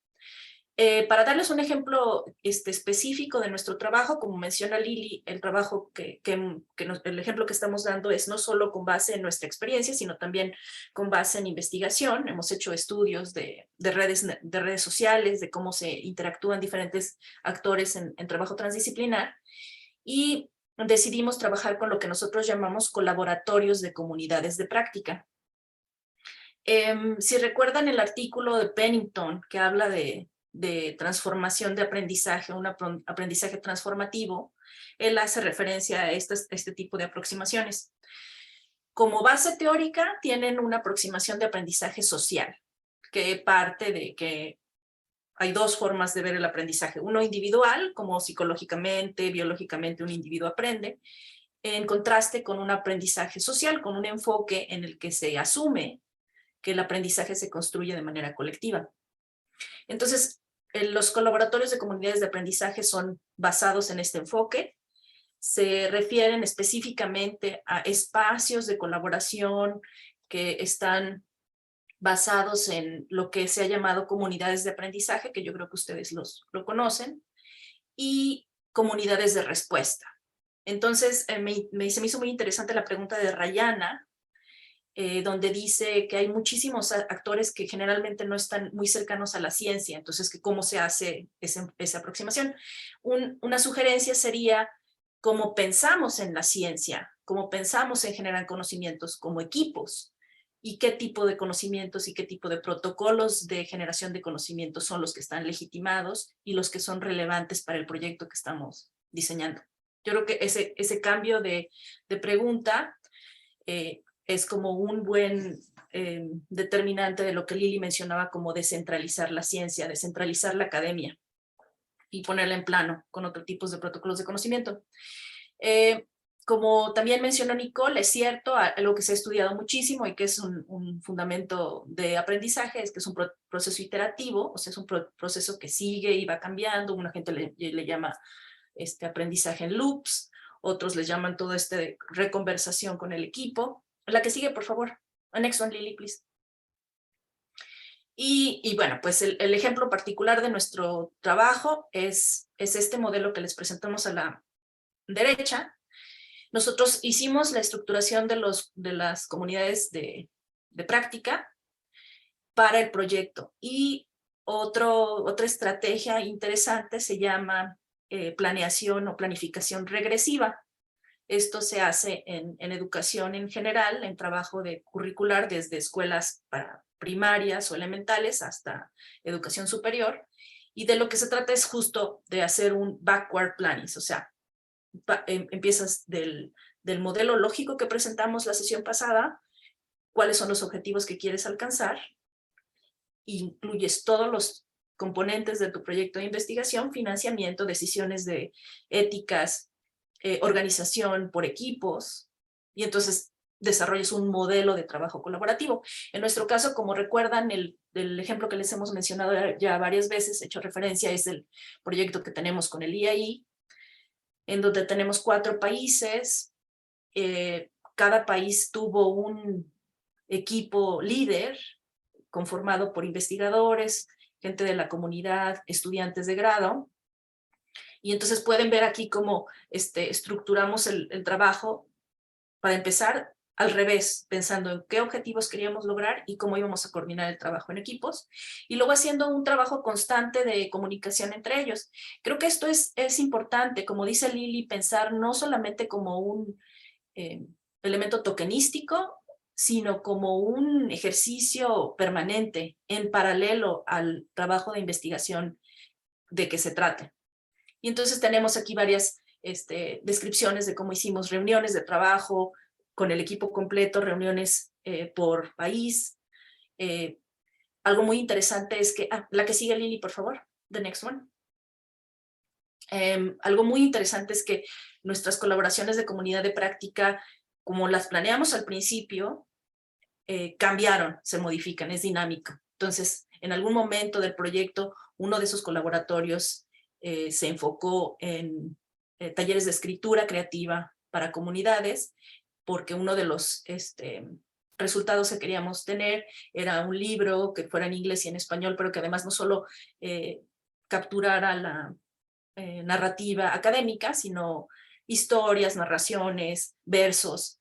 Para darles un ejemplo específico de nuestro trabajo, como menciona Lili, el trabajo el ejemplo que estamos dando es no solo con base en nuestra experiencia, sino también con base en investigación. Hemos hecho estudios de redes sociales, de cómo se interactúan diferentes actores en trabajo transdisciplinar, y decidimos trabajar con lo que nosotros llamamos colaboratorios de comunidades de práctica. Si recuerdan el artículo de Pennington que habla de transformación de aprendizaje, un aprendizaje transformativo, él hace referencia a este tipo de aproximaciones. Como base teórica tienen una aproximación de aprendizaje social, que parte de que hay dos formas de ver el aprendizaje. Uno individual, como psicológicamente, biológicamente un individuo aprende, en contraste con un aprendizaje social, con un enfoque en el que se asume que el aprendizaje se construye de manera colectiva. Entonces, los colaboratorios de comunidades de aprendizaje son basados en este enfoque. se refieren específicamente a espacios de colaboración que están basados en lo que se ha llamado comunidades de aprendizaje, que yo creo que ustedes lo conocen, y comunidades de respuesta. Entonces, se me hizo muy interesante la pregunta de Rayana, donde dice que hay muchísimos actores que generalmente no están muy cercanos a la ciencia, entonces, ¿cómo se hace esa aproximación? Una sugerencia sería cómo pensamos en la ciencia, cómo pensamos en generar conocimientos como equipos, y qué tipo de conocimientos y qué tipo de protocolos de generación de conocimientos son los que están legitimados y los que son relevantes para el proyecto que estamos diseñando. Yo creo que ese cambio de pregunta es como un buen determinante de lo que Lili mencionaba como descentralizar la ciencia, descentralizar la academia y ponerla en plano con otros tipos de protocolos de conocimiento. Como también mencionó Nicole, es cierto, algo que se ha estudiado muchísimo y que es un fundamento de aprendizaje, es que es un proceso iterativo, o sea, es un proceso que sigue y va cambiando. Una gente le llama aprendizaje en loops, otros le llaman todo de reconversación con el equipo. La que sigue, por favor. Next one, Lily, please. Y bueno, pues el ejemplo particular de nuestro trabajo es este modelo que les presentamos a la derecha. Nosotros hicimos la estructuración de las comunidades de práctica para el proyecto. Y otra estrategia interesante se llama planeación o planificación regresiva. Esto se hace en educación en general, en trabajo curricular desde escuelas primarias o elementales hasta educación superior. Y de lo que se trata es justo de hacer un backward planning, o sea, empiezas del modelo lógico que presentamos la sesión pasada, cuáles son los objetivos que quieres alcanzar, incluyes todos los componentes de tu proyecto de investigación, financiamiento, decisiones de éticas, organización por equipos, y entonces desarrollas un modelo de trabajo colaborativo. En nuestro caso, como recuerdan, el ejemplo que les hemos mencionado ya varias veces, hecho referencia, es el proyecto que tenemos con el IAI, en donde tenemos 4 países. Cada país tuvo un equipo líder conformado por investigadores, gente de la comunidad, estudiantes de grado. Y entonces pueden ver aquí cómo estructuramos el trabajo, para empezar al revés, pensando en qué objetivos queríamos lograr y cómo íbamos a coordinar el trabajo en equipos, y luego haciendo un trabajo constante de comunicación entre ellos. Creo que esto es importante, como dice Lili, pensar no solamente como un elemento tokenístico, sino como un ejercicio permanente en paralelo al trabajo de investigación de que se trate. Y entonces tenemos aquí varias descripciones de cómo hicimos reuniones de trabajo con el equipo completo, reuniones por país. Algo muy interesante es que, la que sigue, Lili, por favor, the next one. Algo muy interesante es que nuestras colaboraciones de comunidad de práctica, como las planeamos al principio, cambiaron, se modifican, es dinámico. Entonces, en algún momento del proyecto, uno de esos colaboratorios se enfocó en talleres de escritura creativa para comunidades, porque uno de los resultados que queríamos tener era un libro que fuera en inglés y en español, pero que además no solo capturara la narrativa académica, sino historias, narraciones, versos,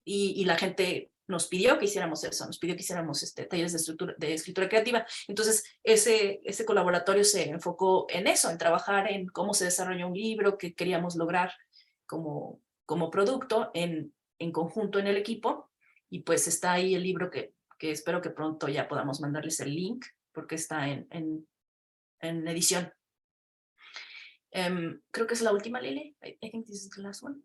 y la gente nos pidió que hiciéramos eso, nos pidió que hiciéramos talleres de escritura creativa. Entonces, ese colaboratorio se enfocó en eso, en trabajar en cómo se desarrolla un libro que queríamos lograr como producto en conjunto en el equipo, y pues está ahí el libro que espero que pronto ya podamos mandarles el link, porque está en edición. Creo que es la última, Lili. I think this is the last one.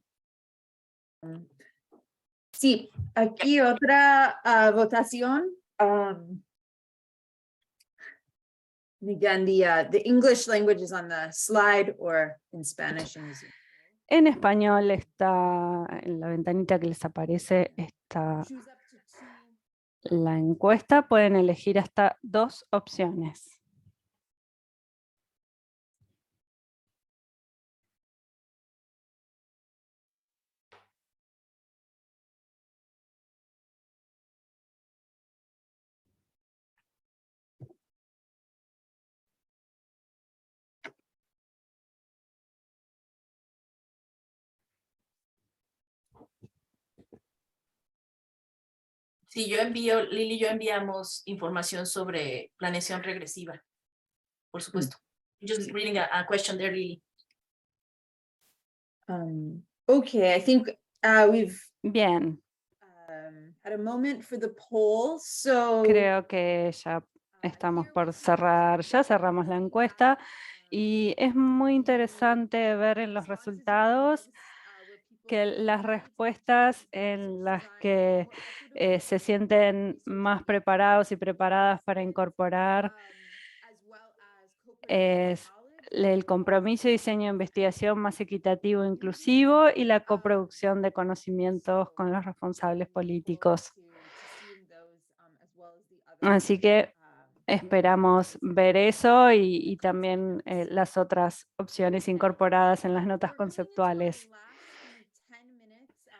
Sí, aquí otra votación. The English language is on the slide, or in Spanish. En español está, en la ventanita que les aparece, está la encuesta. Pueden elegir hasta 2 opciones. Sí, Lili y yo enviamos información sobre planeación regresiva, por supuesto. Just reading a question there, Lili. Okay, I think we've Bien, had a moment for the poll, so creo que ya estamos por cerrar, ya cerramos la encuesta y es muy interesante ver en los resultados que las respuestas en las que se sienten más preparados y preparadas para incorporar es el compromiso, diseño e investigación más equitativo e inclusivo y la coproducción de conocimientos con los responsables políticos. Así que esperamos ver eso y también las otras opciones incorporadas en las notas conceptuales.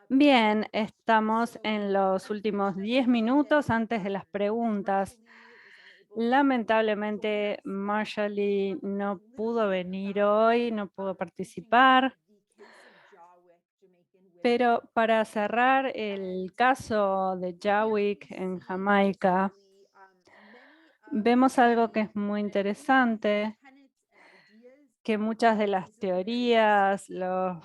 Bien, estamos en los últimos 10 minutos antes de las preguntas. Lamentablemente, Marshall no pudo venir hoy, no pudo participar. Pero para cerrar el caso de Jawick en Jamaica, vemos algo que es muy interesante, que muchas de las teorías, los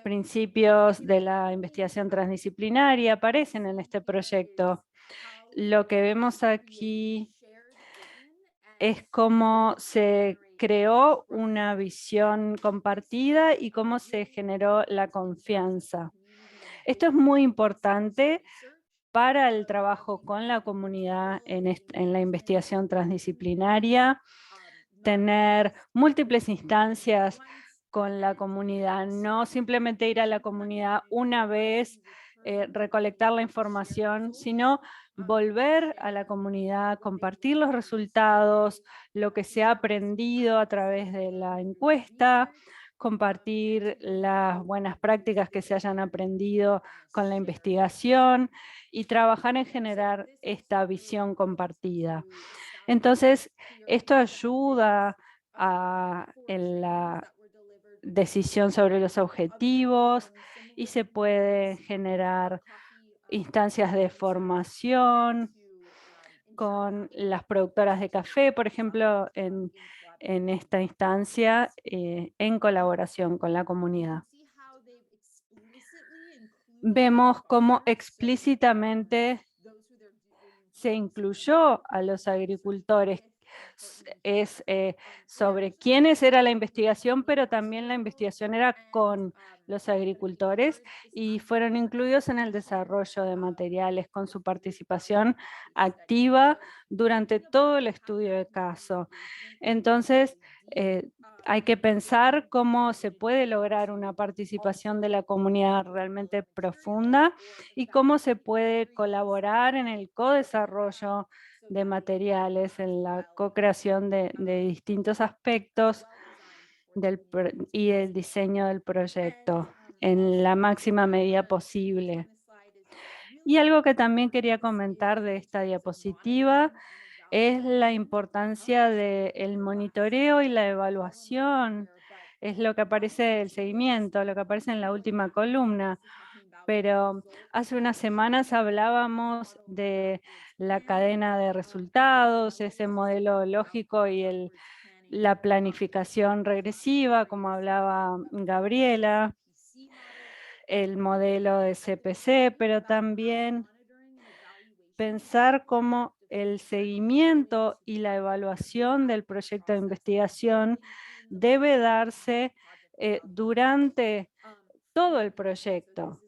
principios de la investigación transdisciplinaria aparecen en este proyecto. Lo que vemos aquí es cómo se creó una visión compartida y cómo se generó la confianza. Esto es muy importante para el trabajo con la comunidad en la investigación transdisciplinaria, tener múltiples instancias con la comunidad, no simplemente ir a la comunidad una vez, recolectar la información, sino volver a la comunidad, compartir los resultados, lo que se ha aprendido a través de la encuesta, compartir las buenas prácticas que se hayan aprendido con la investigación y trabajar en generar esta visión compartida. Entonces, esto ayuda en la decisión sobre los objetivos y se puede generar instancias de formación con las productoras de café, por ejemplo, en esta instancia, en colaboración con la comunidad. Vemos cómo explícitamente se incluyó a los agricultores. Es sobre quiénes era la investigación, pero también la investigación era con los agricultores y fueron incluidos en el desarrollo de materiales con su participación activa durante todo el estudio de caso. Entonces, hay que pensar cómo se puede lograr una participación de la comunidad realmente profunda y cómo se puede colaborar en el co-desarrollo de materiales, en la co-creación de distintos aspectos y el diseño del proyecto en la máxima medida posible. Y algo que también quería comentar de esta diapositiva es la importancia del monitoreo y la evaluación. Es lo que aparece, el seguimiento, lo que aparece en la última columna. Pero hace unas semanas hablábamos de la cadena de resultados, ese modelo lógico y la planificación regresiva, como hablaba Gabriela, el modelo de CPC, pero también pensar cómo el seguimiento y la evaluación del proyecto de investigación debe darse durante todo el proyecto,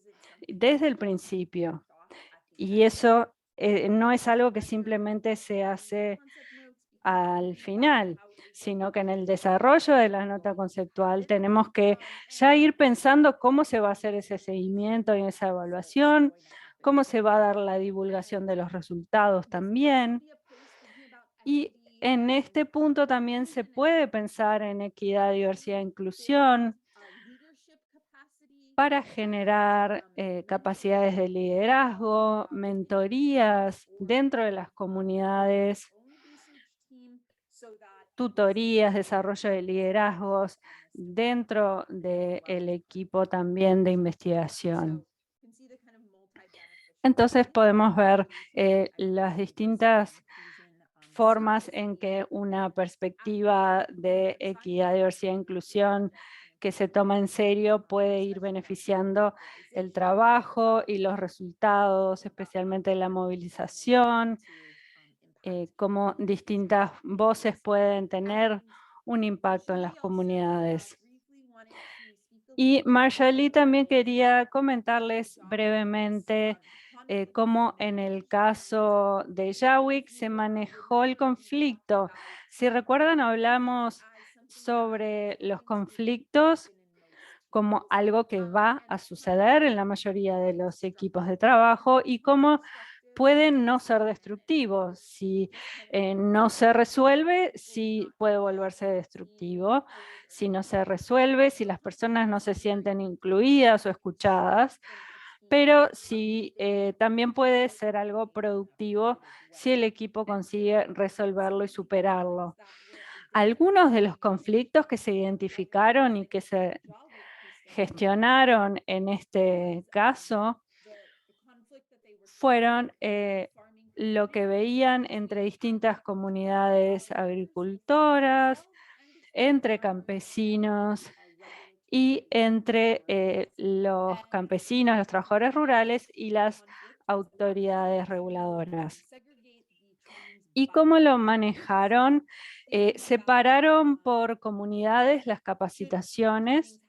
desde el principio. Y eso no es algo que simplemente se hace al final, sino que en el desarrollo de la nota conceptual tenemos que ya ir pensando cómo se va a hacer ese seguimiento y esa evaluación, cómo se va a dar la divulgación de los resultados también. Y en este punto también se puede pensar en equidad, diversidad e inclusión para generar capacidades de liderazgo, mentorías dentro de las comunidades, tutorías, desarrollo de liderazgos dentro del equipo también de investigación. Entonces podemos ver las distintas formas en que una perspectiva de equidad, diversidad e inclusión que se toma en serio puede ir beneficiando el trabajo y los resultados, especialmente la movilización, cómo distintas voces pueden tener un impacto en las comunidades. Y Marshall también quería comentarles brevemente cómo en el caso de Yawik se manejó el conflicto. Si recuerdan, hablamos sobre los conflictos como algo que va a suceder en la mayoría de los equipos de trabajo y cómo pueden no ser destructivos. Si no se resuelve, sí puede volverse destructivo. Si no se resuelve, si las personas no se sienten incluidas o escuchadas, pero sí también puede ser algo productivo si el equipo consigue resolverlo y superarlo. Algunos de los conflictos que se identificaron y que se gestionaron en este caso fueron lo que veían entre distintas comunidades agricultoras, entre campesinos y entre los campesinos, los trabajadores rurales y las autoridades reguladoras. ¿Y cómo lo manejaron? Separaron por comunidades las capacitaciones,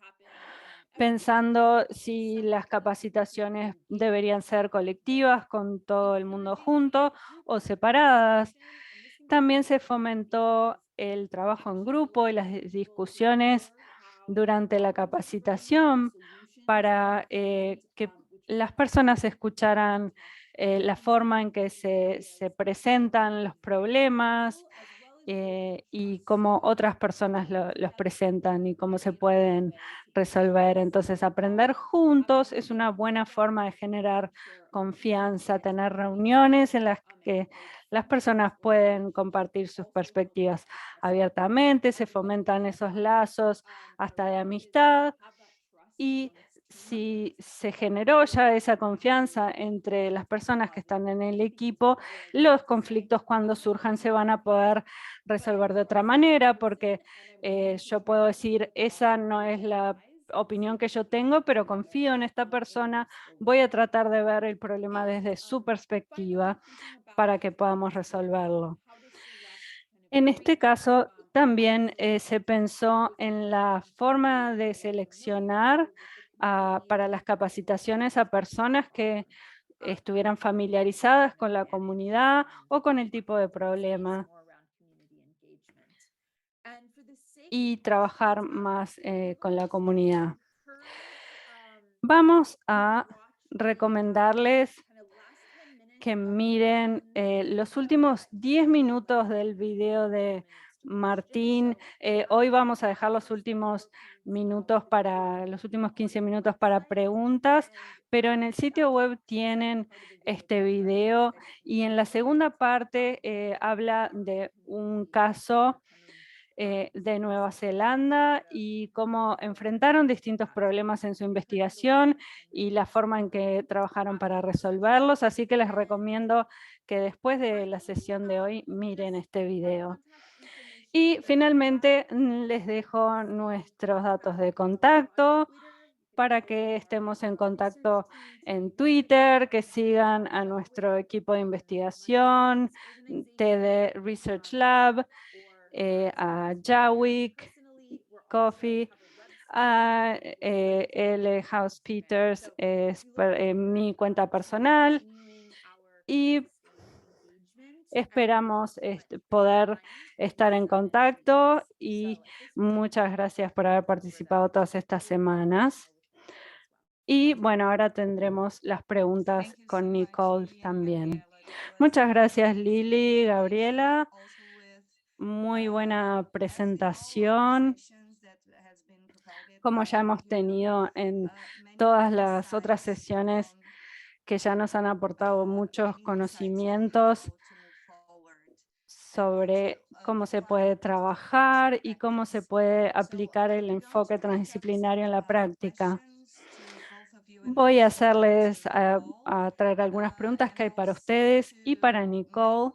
pensando si las capacitaciones deberían ser colectivas con todo el mundo junto o separadas. También se fomentó el trabajo en grupo y las discusiones durante la capacitación para que las personas escucharan la forma en que se presentan los problemas y cómo otras personas los presentan y cómo se pueden resolver. Entonces, aprender juntos es una buena forma de generar confianza, tener reuniones en las que las personas pueden compartir sus perspectivas abiertamente, se fomentan esos lazos hasta de amistad y si se generó ya esa confianza entre las personas que están en el equipo, los conflictos cuando surjan se van a poder resolver de otra manera, porque yo puedo decir, esa no es la opinión que yo tengo, pero confío en esta persona, voy a tratar de ver el problema desde su perspectiva para que podamos resolverlo. En este caso, también se pensó en la forma de seleccionar para las capacitaciones a personas que estuvieran familiarizadas con la comunidad o con el tipo de problema y trabajar más con la comunidad. Vamos a recomendarles que miren los últimos 10 minutos del video de Martín. Hoy vamos a dejar los últimos minutos los últimos 15 minutos para preguntas, pero en el sitio web tienen este video y en la segunda parte habla de un caso de Nueva Zelanda y cómo enfrentaron distintos problemas en su investigación y la forma en que trabajaron para resolverlos. Así que les recomiendo que después de la sesión de hoy miren este video. Y finalmente les dejo nuestros datos de contacto para que estemos en contacto en Twitter, que sigan a nuestro equipo de investigación, TD Research Lab, a Yawik, Coffee, a L. House Peters, mi cuenta personal, y esperamos poder estar en contacto y muchas gracias por haber participado todas estas semanas. Y bueno, ahora tendremos las preguntas con Nicole también. Muchas gracias Lili, Gabriela. Muy buena presentación, como ya hemos tenido en todas las otras sesiones que ya nos han aportado muchos conocimientos sobre cómo se puede trabajar y cómo se puede aplicar el enfoque transdisciplinario en la práctica. Voy a hacerles, a traer algunas preguntas que hay para ustedes y para Nicole.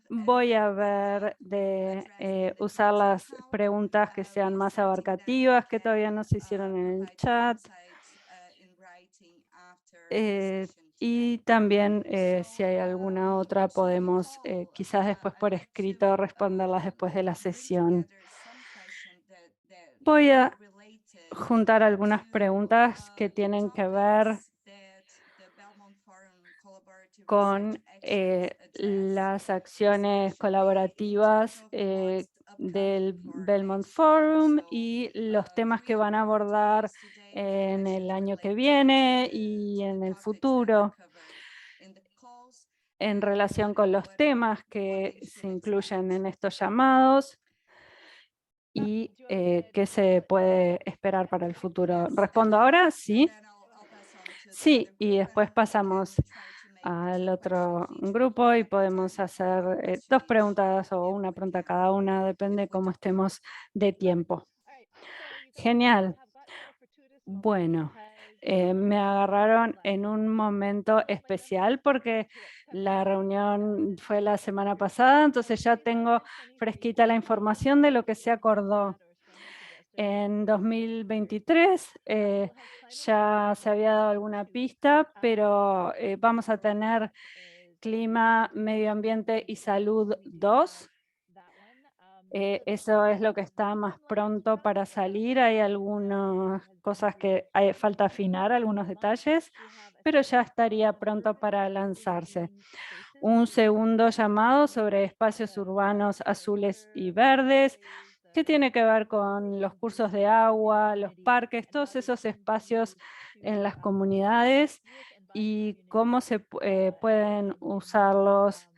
Voy a ver de usar las preguntas que sean más abarcativas, que todavía no se hicieron en el chat. Y también, si hay alguna otra, podemos quizás después por escrito responderlas después de la sesión. Voy a juntar algunas preguntas que tienen que ver con las acciones colaborativas del Belmont Forum y los temas que van a abordar en el año que viene y en el futuro en relación con los temas que se incluyen en estos llamados y qué se puede esperar para el futuro. ¿Respondo ahora? Sí. Sí, y después pasamos al otro grupo y podemos hacer 2 preguntas o una pregunta cada una, depende cómo estemos de tiempo. Genial. Bueno, me agarraron en un momento especial porque la reunión fue la semana pasada, entonces ya tengo fresquita la información de lo que se acordó. En 2023 ya se había dado alguna pista, pero vamos a tener Clima, Medio Ambiente y Salud 2. Eso es lo que está más pronto para salir. Hay algunas cosas que falta afinar, algunos detalles, pero ya estaría pronto para lanzarse. Un segundo llamado sobre espacios urbanos azules y verdes, que tiene que ver con los cursos de agua, los parques, todos esos espacios en las comunidades y cómo se pueden usarlos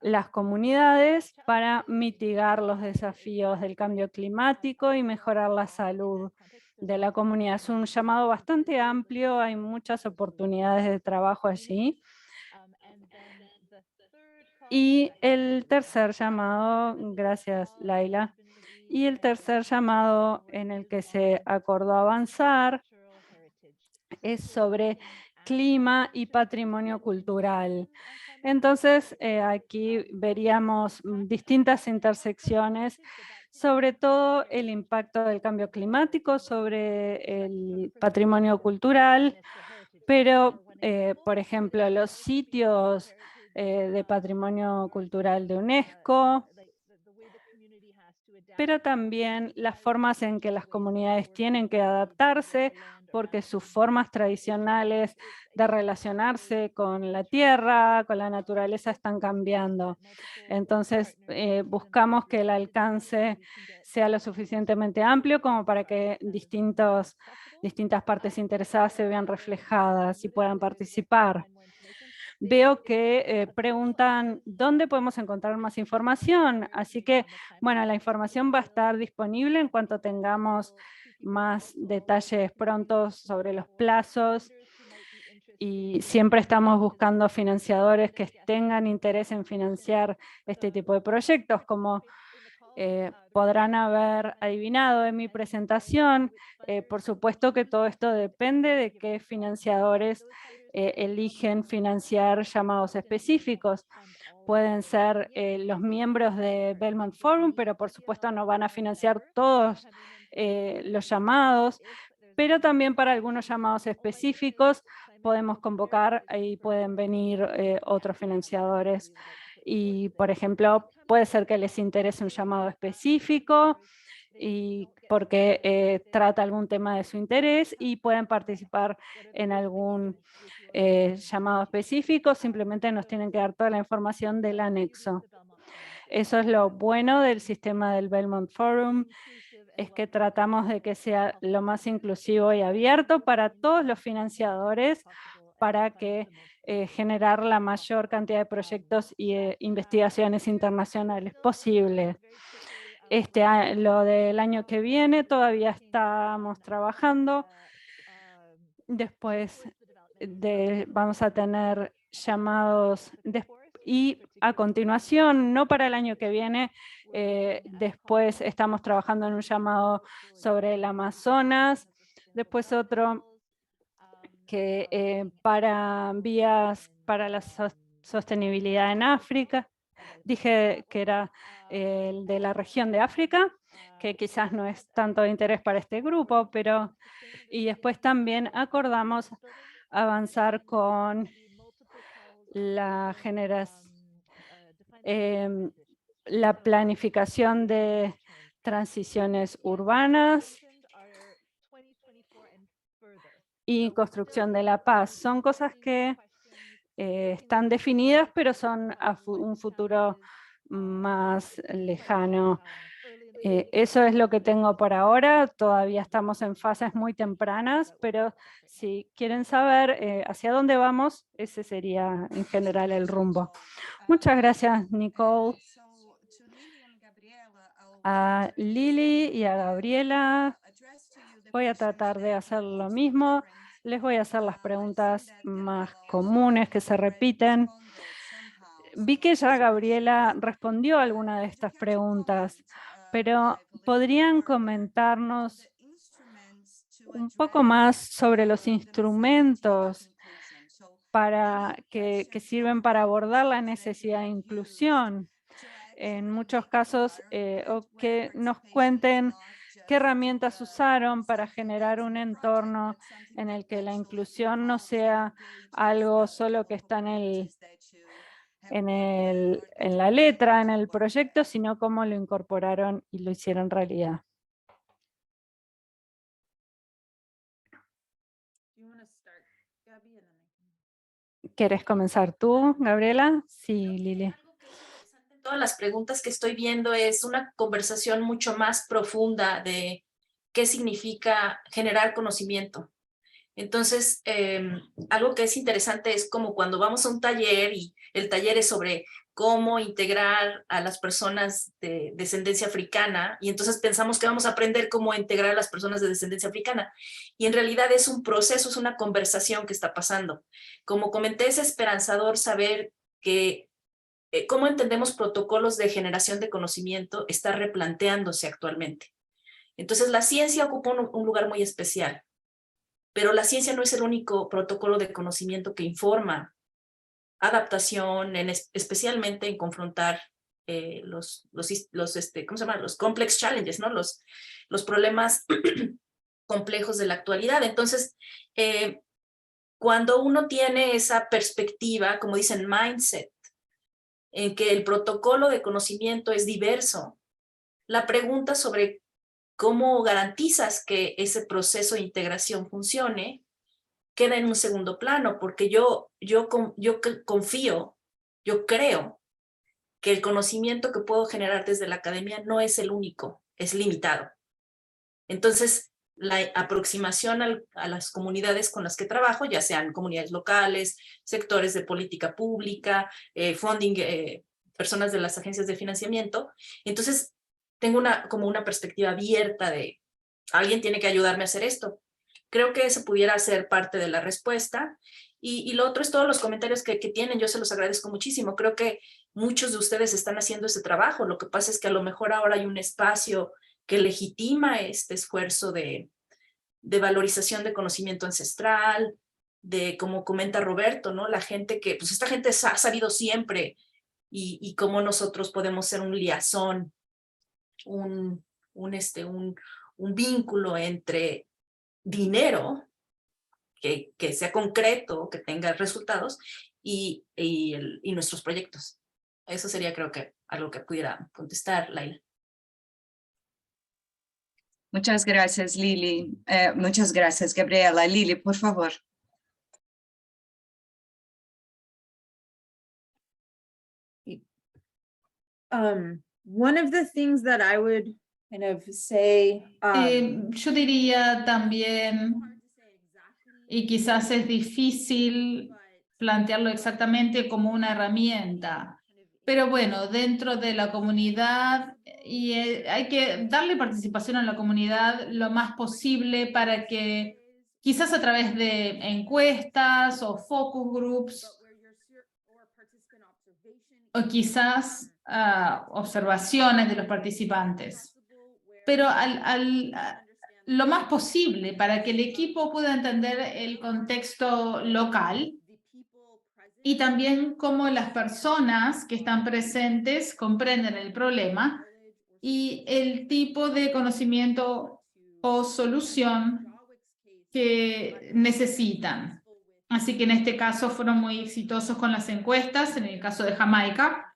las comunidades para mitigar los desafíos del cambio climático y mejorar la salud de la comunidad. Es un llamado bastante amplio, hay muchas oportunidades de trabajo allí. Y el tercer llamado, gracias Laila, y el tercer llamado en el que se acordó avanzar es sobre clima y patrimonio cultural. Entonces, aquí veríamos distintas intersecciones, sobre todo el impacto del cambio climático sobre el patrimonio cultural, pero, por ejemplo, los sitios de patrimonio cultural de UNESCO, pero también las formas en que las comunidades tienen que adaptarse porque sus formas tradicionales de relacionarse con la tierra, con la naturaleza están cambiando. Entonces, buscamos que el alcance sea lo suficientemente amplio como para que distintas partes interesadas se vean reflejadas y puedan participar. Veo que preguntan dónde podemos encontrar más información, así que, bueno, la información va a estar disponible en cuanto tengamos más detalles prontos sobre los plazos y siempre estamos buscando financiadores que tengan interés en financiar este tipo de proyectos, como podrán haber adivinado en mi presentación. Por supuesto que todo esto depende de qué financiadores eligen financiar llamados específicos. Pueden ser los miembros de Belmont Forum, pero por supuesto no van a financiar todos los llamados, pero también para algunos llamados específicos podemos convocar y pueden venir otros financiadores. Y, por ejemplo, puede ser que les interese un llamado específico y porque trata algún tema de su interés y pueden participar en algún llamado específico, simplemente nos tienen que dar toda la información del anexo. Eso es lo bueno del sistema del Belmont Forum, es que tratamos de que sea lo más inclusivo y abierto para todos los financiadores para que generar la mayor cantidad de proyectos y investigaciones internacionales posibles. Lo del año que viene todavía estamos trabajando. Después vamos a tener llamados y a continuación, no para el año que viene, después estamos trabajando en un llamado sobre el Amazonas Después otro que para vías para la sostenibilidad en África. Dije que era el de la región de África, que quizás no es tanto de interés para este grupo, pero y después también acordamos avanzar con la la planificación de transiciones urbanas y construcción de la paz. Son cosas que están definidas, pero son a un futuro más lejano. Eso es lo que tengo por ahora. Todavía estamos en fases muy tempranas, pero si quieren saber hacia dónde vamos, ese sería en general el rumbo. Muchas gracias, Nicole. A Lili y a Gabriela voy a tratar de hacer lo mismo. Les voy a hacer las preguntas más comunes que se repiten. Vi que ya Gabriela respondió a alguna de estas preguntas, pero ¿podrían comentarnos un poco más sobre los instrumentos que sirven para abordar la necesidad de inclusión? En muchos casos, o que nos cuenten qué herramientas usaron para generar un entorno en el que la inclusión no sea algo solo que está en la letra, en el proyecto, sino cómo lo incorporaron y lo hicieron realidad. ¿Quieres comenzar tú, Gabriela? Sí, Lili. Todas las preguntas que estoy viendo es una conversación mucho más profunda de qué significa generar conocimiento. Entonces, algo que es interesante es como cuando vamos a un taller y el taller es sobre cómo integrar a las personas de descendencia africana, y entonces pensamos que vamos a aprender cómo integrar a las personas de descendencia africana, y en realidad es un proceso, es una conversación que está pasando. Como comenté, es esperanzador saber que cómo entendemos protocolos de generación de conocimiento está replanteándose actualmente. Entonces, la ciencia ocupa un lugar muy especial, pero la ciencia no es el único protocolo de conocimiento que informa adaptación, especialmente en confrontar los complex challenges, ¿no? Los problemas complejos de la actualidad. Entonces, cuando uno tiene esa perspectiva, como dicen, mindset, en que el protocolo de conocimiento es diverso, la pregunta sobre cómo garantizas que ese proceso de integración funcione queda en un segundo plano, porque yo confío, yo creo que el conocimiento que puedo generar desde la academia no es el único, es limitado. Entonces, la aproximación a las comunidades con las que trabajo, ya sean comunidades locales, sectores de política pública, funding, personas de las agencias de financiamiento, entonces tengo como una perspectiva abierta de alguien tiene que ayudarme a hacer esto. Creo que eso pudiera ser parte de la respuesta. Y lo otro es todos los comentarios que tienen, yo se los agradezco muchísimo. Creo que muchos de ustedes están haciendo ese trabajo. Lo que pasa es que a lo mejor ahora hay un espacio que legitima este esfuerzo de valorización de conocimiento ancestral, de, como comenta Roberto, ¿no? La gente que, pues esta gente ha sabido siempre y cómo nosotros podemos ser un liazón, un vínculo entre dinero que sea concreto, que tenga resultados y nuestros proyectos. Eso sería, creo que, algo que pudiera contestar, Laila. Muchas gracias, Lili. Muchas gracias, Gabriela. Lili, por favor. One of the things that I would kind of say, yo diría también, y quizás es difícil plantearlo exactamente como una herramienta, pero bueno, dentro de la comunidad, y hay que darle participación a la comunidad lo más posible para que quizás a través de encuestas o focus groups, o quizás observaciones de los participantes. Pero lo más posible para que el equipo pueda entender el contexto local y también cómo las personas que están presentes comprenden el problema y el tipo de conocimiento o solución que necesitan. Así que en este caso fueron muy exitosos con las encuestas, en el caso de Jamaica,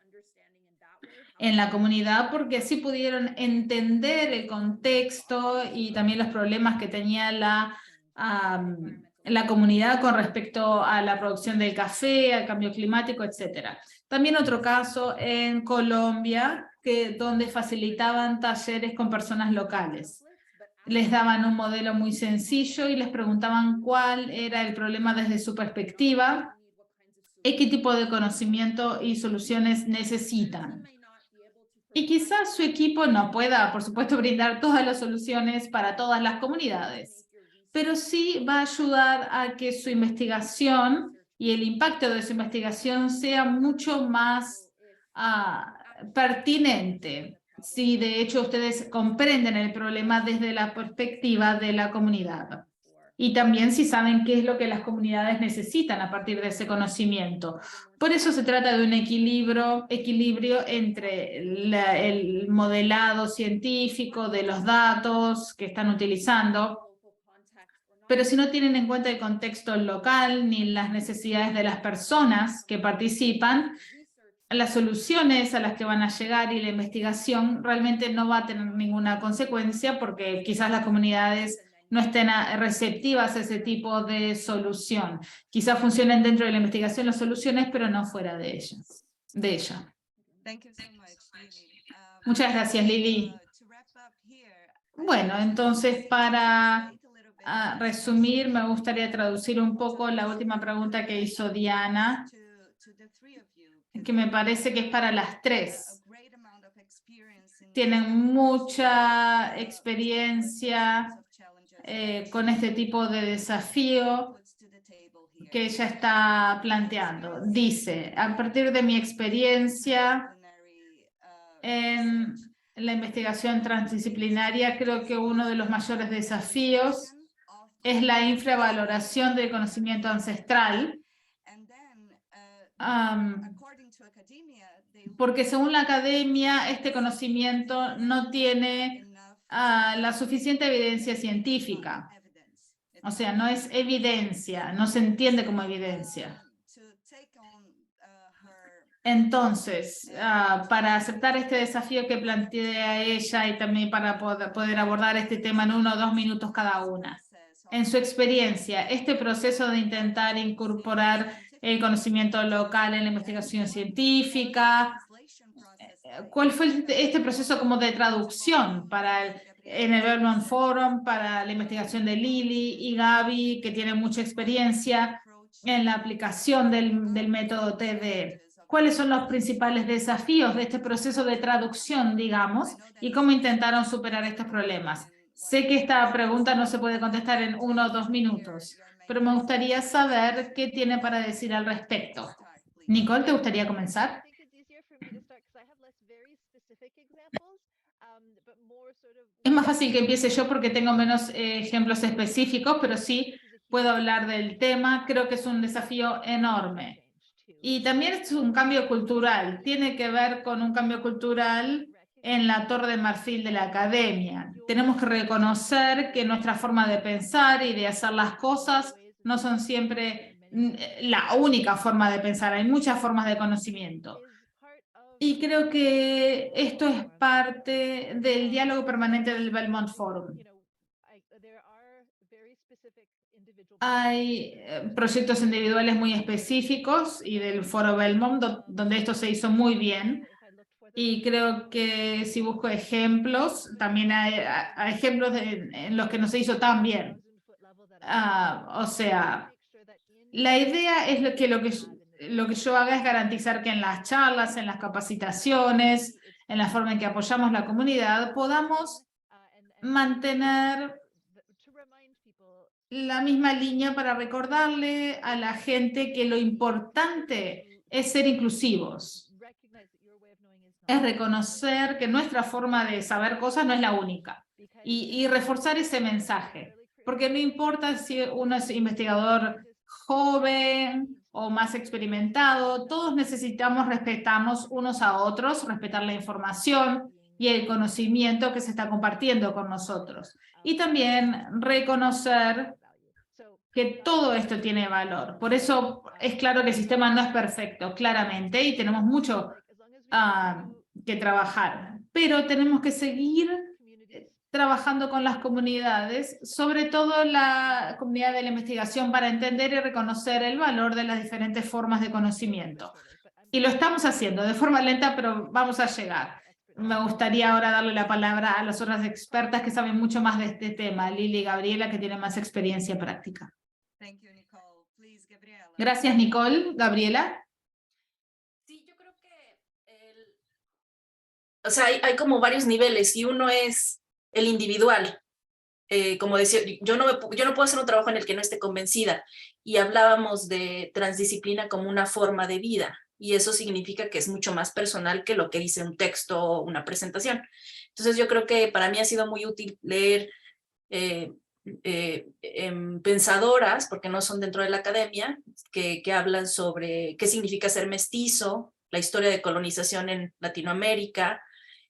en la comunidad, porque así pudieron entender el contexto y también los problemas que tenía la comunidad con respecto a la producción del café, al cambio climático, etc. También otro caso en Colombia, donde facilitaban talleres con personas locales. Les daban un modelo muy sencillo y les preguntaban cuál era el problema desde su perspectiva y qué tipo de conocimiento y soluciones necesitan. Y quizás su equipo no pueda, por supuesto, brindar todas las soluciones para todas las comunidades, pero sí va a ayudar a que su investigación y el impacto de su investigación sea mucho más pertinente. Si de hecho ustedes comprenden el problema desde la perspectiva de la comunidad. Y también si saben qué es lo que las comunidades necesitan a partir de ese conocimiento. Por eso se trata de un equilibrio entre el modelado científico de los datos que están utilizando, pero si no tienen en cuenta el contexto local ni las necesidades de las personas que participan, las soluciones a las que van a llegar y la investigación realmente no va a tener ninguna consecuencia porque quizás las comunidades no estén receptivas a ese tipo de solución. Quizás funcionen dentro de la investigación las soluciones, pero no fuera de ella. Muchas gracias, Lili. Bueno, entonces para resumir, me gustaría traducir un poco la última pregunta que hizo Diana, que me parece que es para las tres. Tienen mucha experiencia con este tipo de desafío que ella está planteando. Dice, a partir de mi experiencia en la investigación transdisciplinaria, creo que uno de los mayores desafíos es la infravaloración del conocimiento ancestral, porque según la academia, este conocimiento no tiene la suficiente evidencia científica. O sea, no es evidencia, no se entiende como evidencia. Entonces, para aceptar este desafío que plantea ella y también para poder abordar este tema en 1 o 2 minutos cada una, en su experiencia, este proceso de intentar incorporar el conocimiento local en la investigación científica, ¿cuál fue este proceso como de traducción en el Belmont Forum para la investigación de Lili y Gaby, que tienen mucha experiencia en la aplicación del método TDE? ¿Cuáles son los principales desafíos de este proceso de traducción, digamos, y cómo intentaron superar estos problemas? Sé que esta pregunta no se puede contestar en 1 o 2 minutos, pero me gustaría saber qué tiene para decir al respecto. Nicole, ¿te gustaría comenzar? Es más fácil que empiece yo porque tengo menos ejemplos específicos, pero sí puedo hablar del tema. Creo que es un desafío enorme. Y también es un cambio cultural. Tiene que ver con un cambio cultural en la torre de marfil de la academia. Tenemos que reconocer que nuestra forma de pensar y de hacer las cosas no son siempre la única forma de pensar. Hay muchas formas de conocimiento. Y creo que esto es parte del diálogo permanente del Belmont Forum. Hay proyectos individuales muy específicos y del Foro Belmont, donde esto se hizo muy bien. Y creo que si busco ejemplos, también hay ejemplos en los que no se hizo tan bien. O sea, la idea es que lo que yo haga es garantizar que en las charlas, en las capacitaciones, en la forma en que apoyamos la comunidad, podamos mantener la misma línea para recordarle a la gente que lo importante es ser inclusivos. Es reconocer que nuestra forma de saber cosas no es la única y reforzar ese mensaje. Porque no importa si uno es investigador joven o más experimentado, todos necesitamos respetarnos unos a otros, respetar la información y el conocimiento que se está compartiendo con nosotros. Y también reconocer que todo esto tiene valor. Por eso es claro que el sistema no es perfecto, claramente, y tenemos mucho que trabajar. Pero tenemos que seguir trabajando con las comunidades, sobre todo la comunidad de la investigación, para entender y reconocer el valor de las diferentes formas de conocimiento. Y lo estamos haciendo de forma lenta, pero vamos a llegar. Me gustaría ahora darle la palabra a las otras expertas que saben mucho más de este tema, Lili y Gabriela, que tienen más experiencia práctica. Gracias, Nicole. Gabriela. Sí, yo creo que o sea, hay como varios niveles y uno es el individual. Como decía, yo no puedo hacer un trabajo en el que no esté convencida, y hablábamos de transdisciplina como una forma de vida, y eso significa que es mucho más personal que lo que dice un texto o una presentación. Entonces yo creo que para mí ha sido muy útil leer pensadoras, porque no son dentro de la academia, que hablan sobre qué significa ser mestizo, la historia de colonización en Latinoamérica,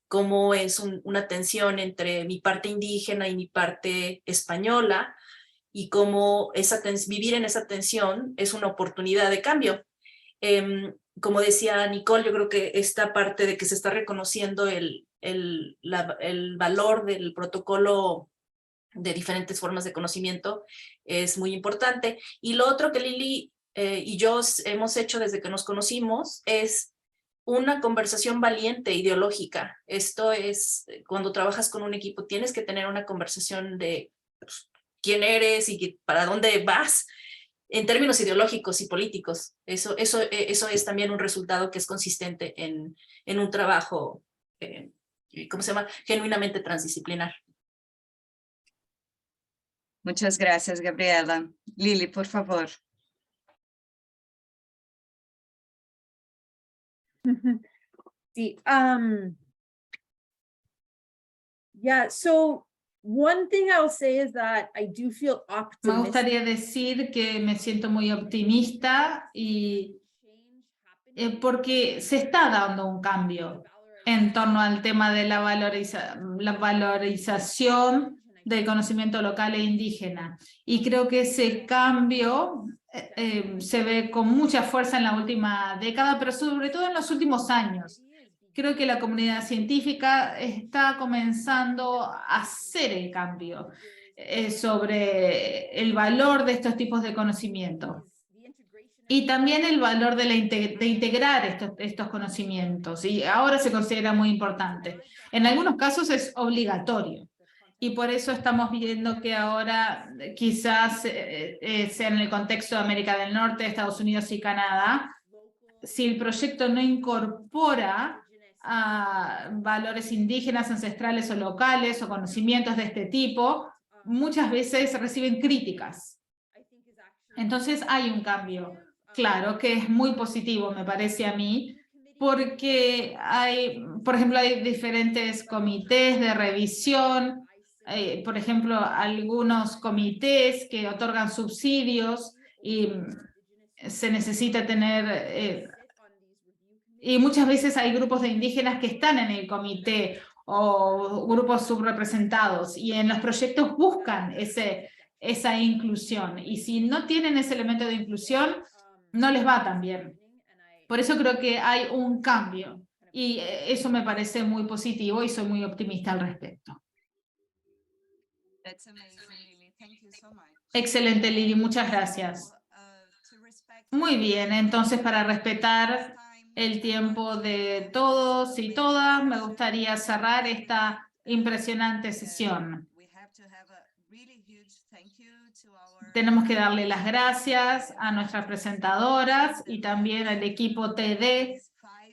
cómo es una tensión entre mi parte indígena y mi parte española, y cómo vivir en esa tensión es una oportunidad de cambio. Como decía Nicole, yo creo que esta parte de que se está reconociendo el valor del protocolo de diferentes formas de conocimiento es muy importante. Y lo otro que Lili y yo hemos hecho desde que nos conocimos es una conversación valiente, ideológica. Esto es, cuando trabajas con un equipo, tienes que tener una conversación de pues, quién eres y para dónde vas, en términos ideológicos y políticos. Eso es también un resultado que es consistente en un trabajo, ¿cómo se llama? Genuinamente transdisciplinar. Muchas gracias, Gabriela. Lili, por favor. Sí, yeah, so one thing I'll say is that I do feel Me optimistic. gustaría decir que me siento muy optimista y porque se está dando un cambio en torno al tema de la valorización del conocimiento local e indígena. Y creo que ese cambio se ve con mucha fuerza en la última década, pero sobre todo en los últimos años. Creo que la comunidad científica está comenzando a hacer el cambio sobre el valor de estos tipos de conocimiento. Y también el valor de integrar estos conocimientos, y ahora se considera muy importante. En algunos casos es obligatorio, y por eso estamos viendo que ahora quizás sea en el contexto de América del Norte, Estados Unidos y Canadá, si el proyecto no incorpora valores indígenas, ancestrales o locales o conocimientos de este tipo, muchas veces reciben críticas. Entonces hay un cambio. Claro, que es muy positivo, me parece a mí, porque hay, por ejemplo, hay diferentes comités de revisión, por ejemplo, algunos comités que otorgan subsidios y se necesita tener, y muchas veces hay grupos de indígenas que están en el comité o grupos subrepresentados, y en los proyectos buscan esa inclusión, y si no tienen ese elemento de inclusión, no les va tan bien. Por eso creo que hay un cambio, y eso me parece muy positivo y soy muy optimista al respecto. Excelente, Lili, muchas gracias. Muy bien, entonces para respetar el tiempo de todos y todas, me gustaría cerrar esta impresionante sesión. Tenemos que darle las gracias a nuestras presentadoras y también al equipo TD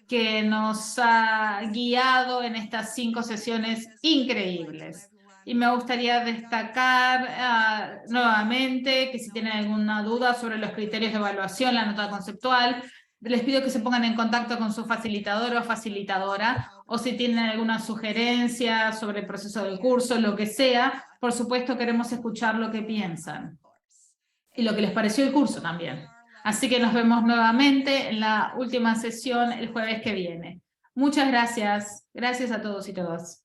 que nos ha guiado en estas 5 sesiones increíbles. Y me gustaría destacar nuevamente que si tienen alguna duda sobre los criterios de evaluación, la nota conceptual, les pido que se pongan en contacto con su facilitador o facilitadora, o si tienen alguna sugerencia sobre el proceso del curso, lo que sea, por supuesto queremos escuchar lo que piensan y lo que les pareció el curso también. Así que nos vemos nuevamente en la última sesión el jueves que viene. Muchas gracias. Gracias a todos y todas.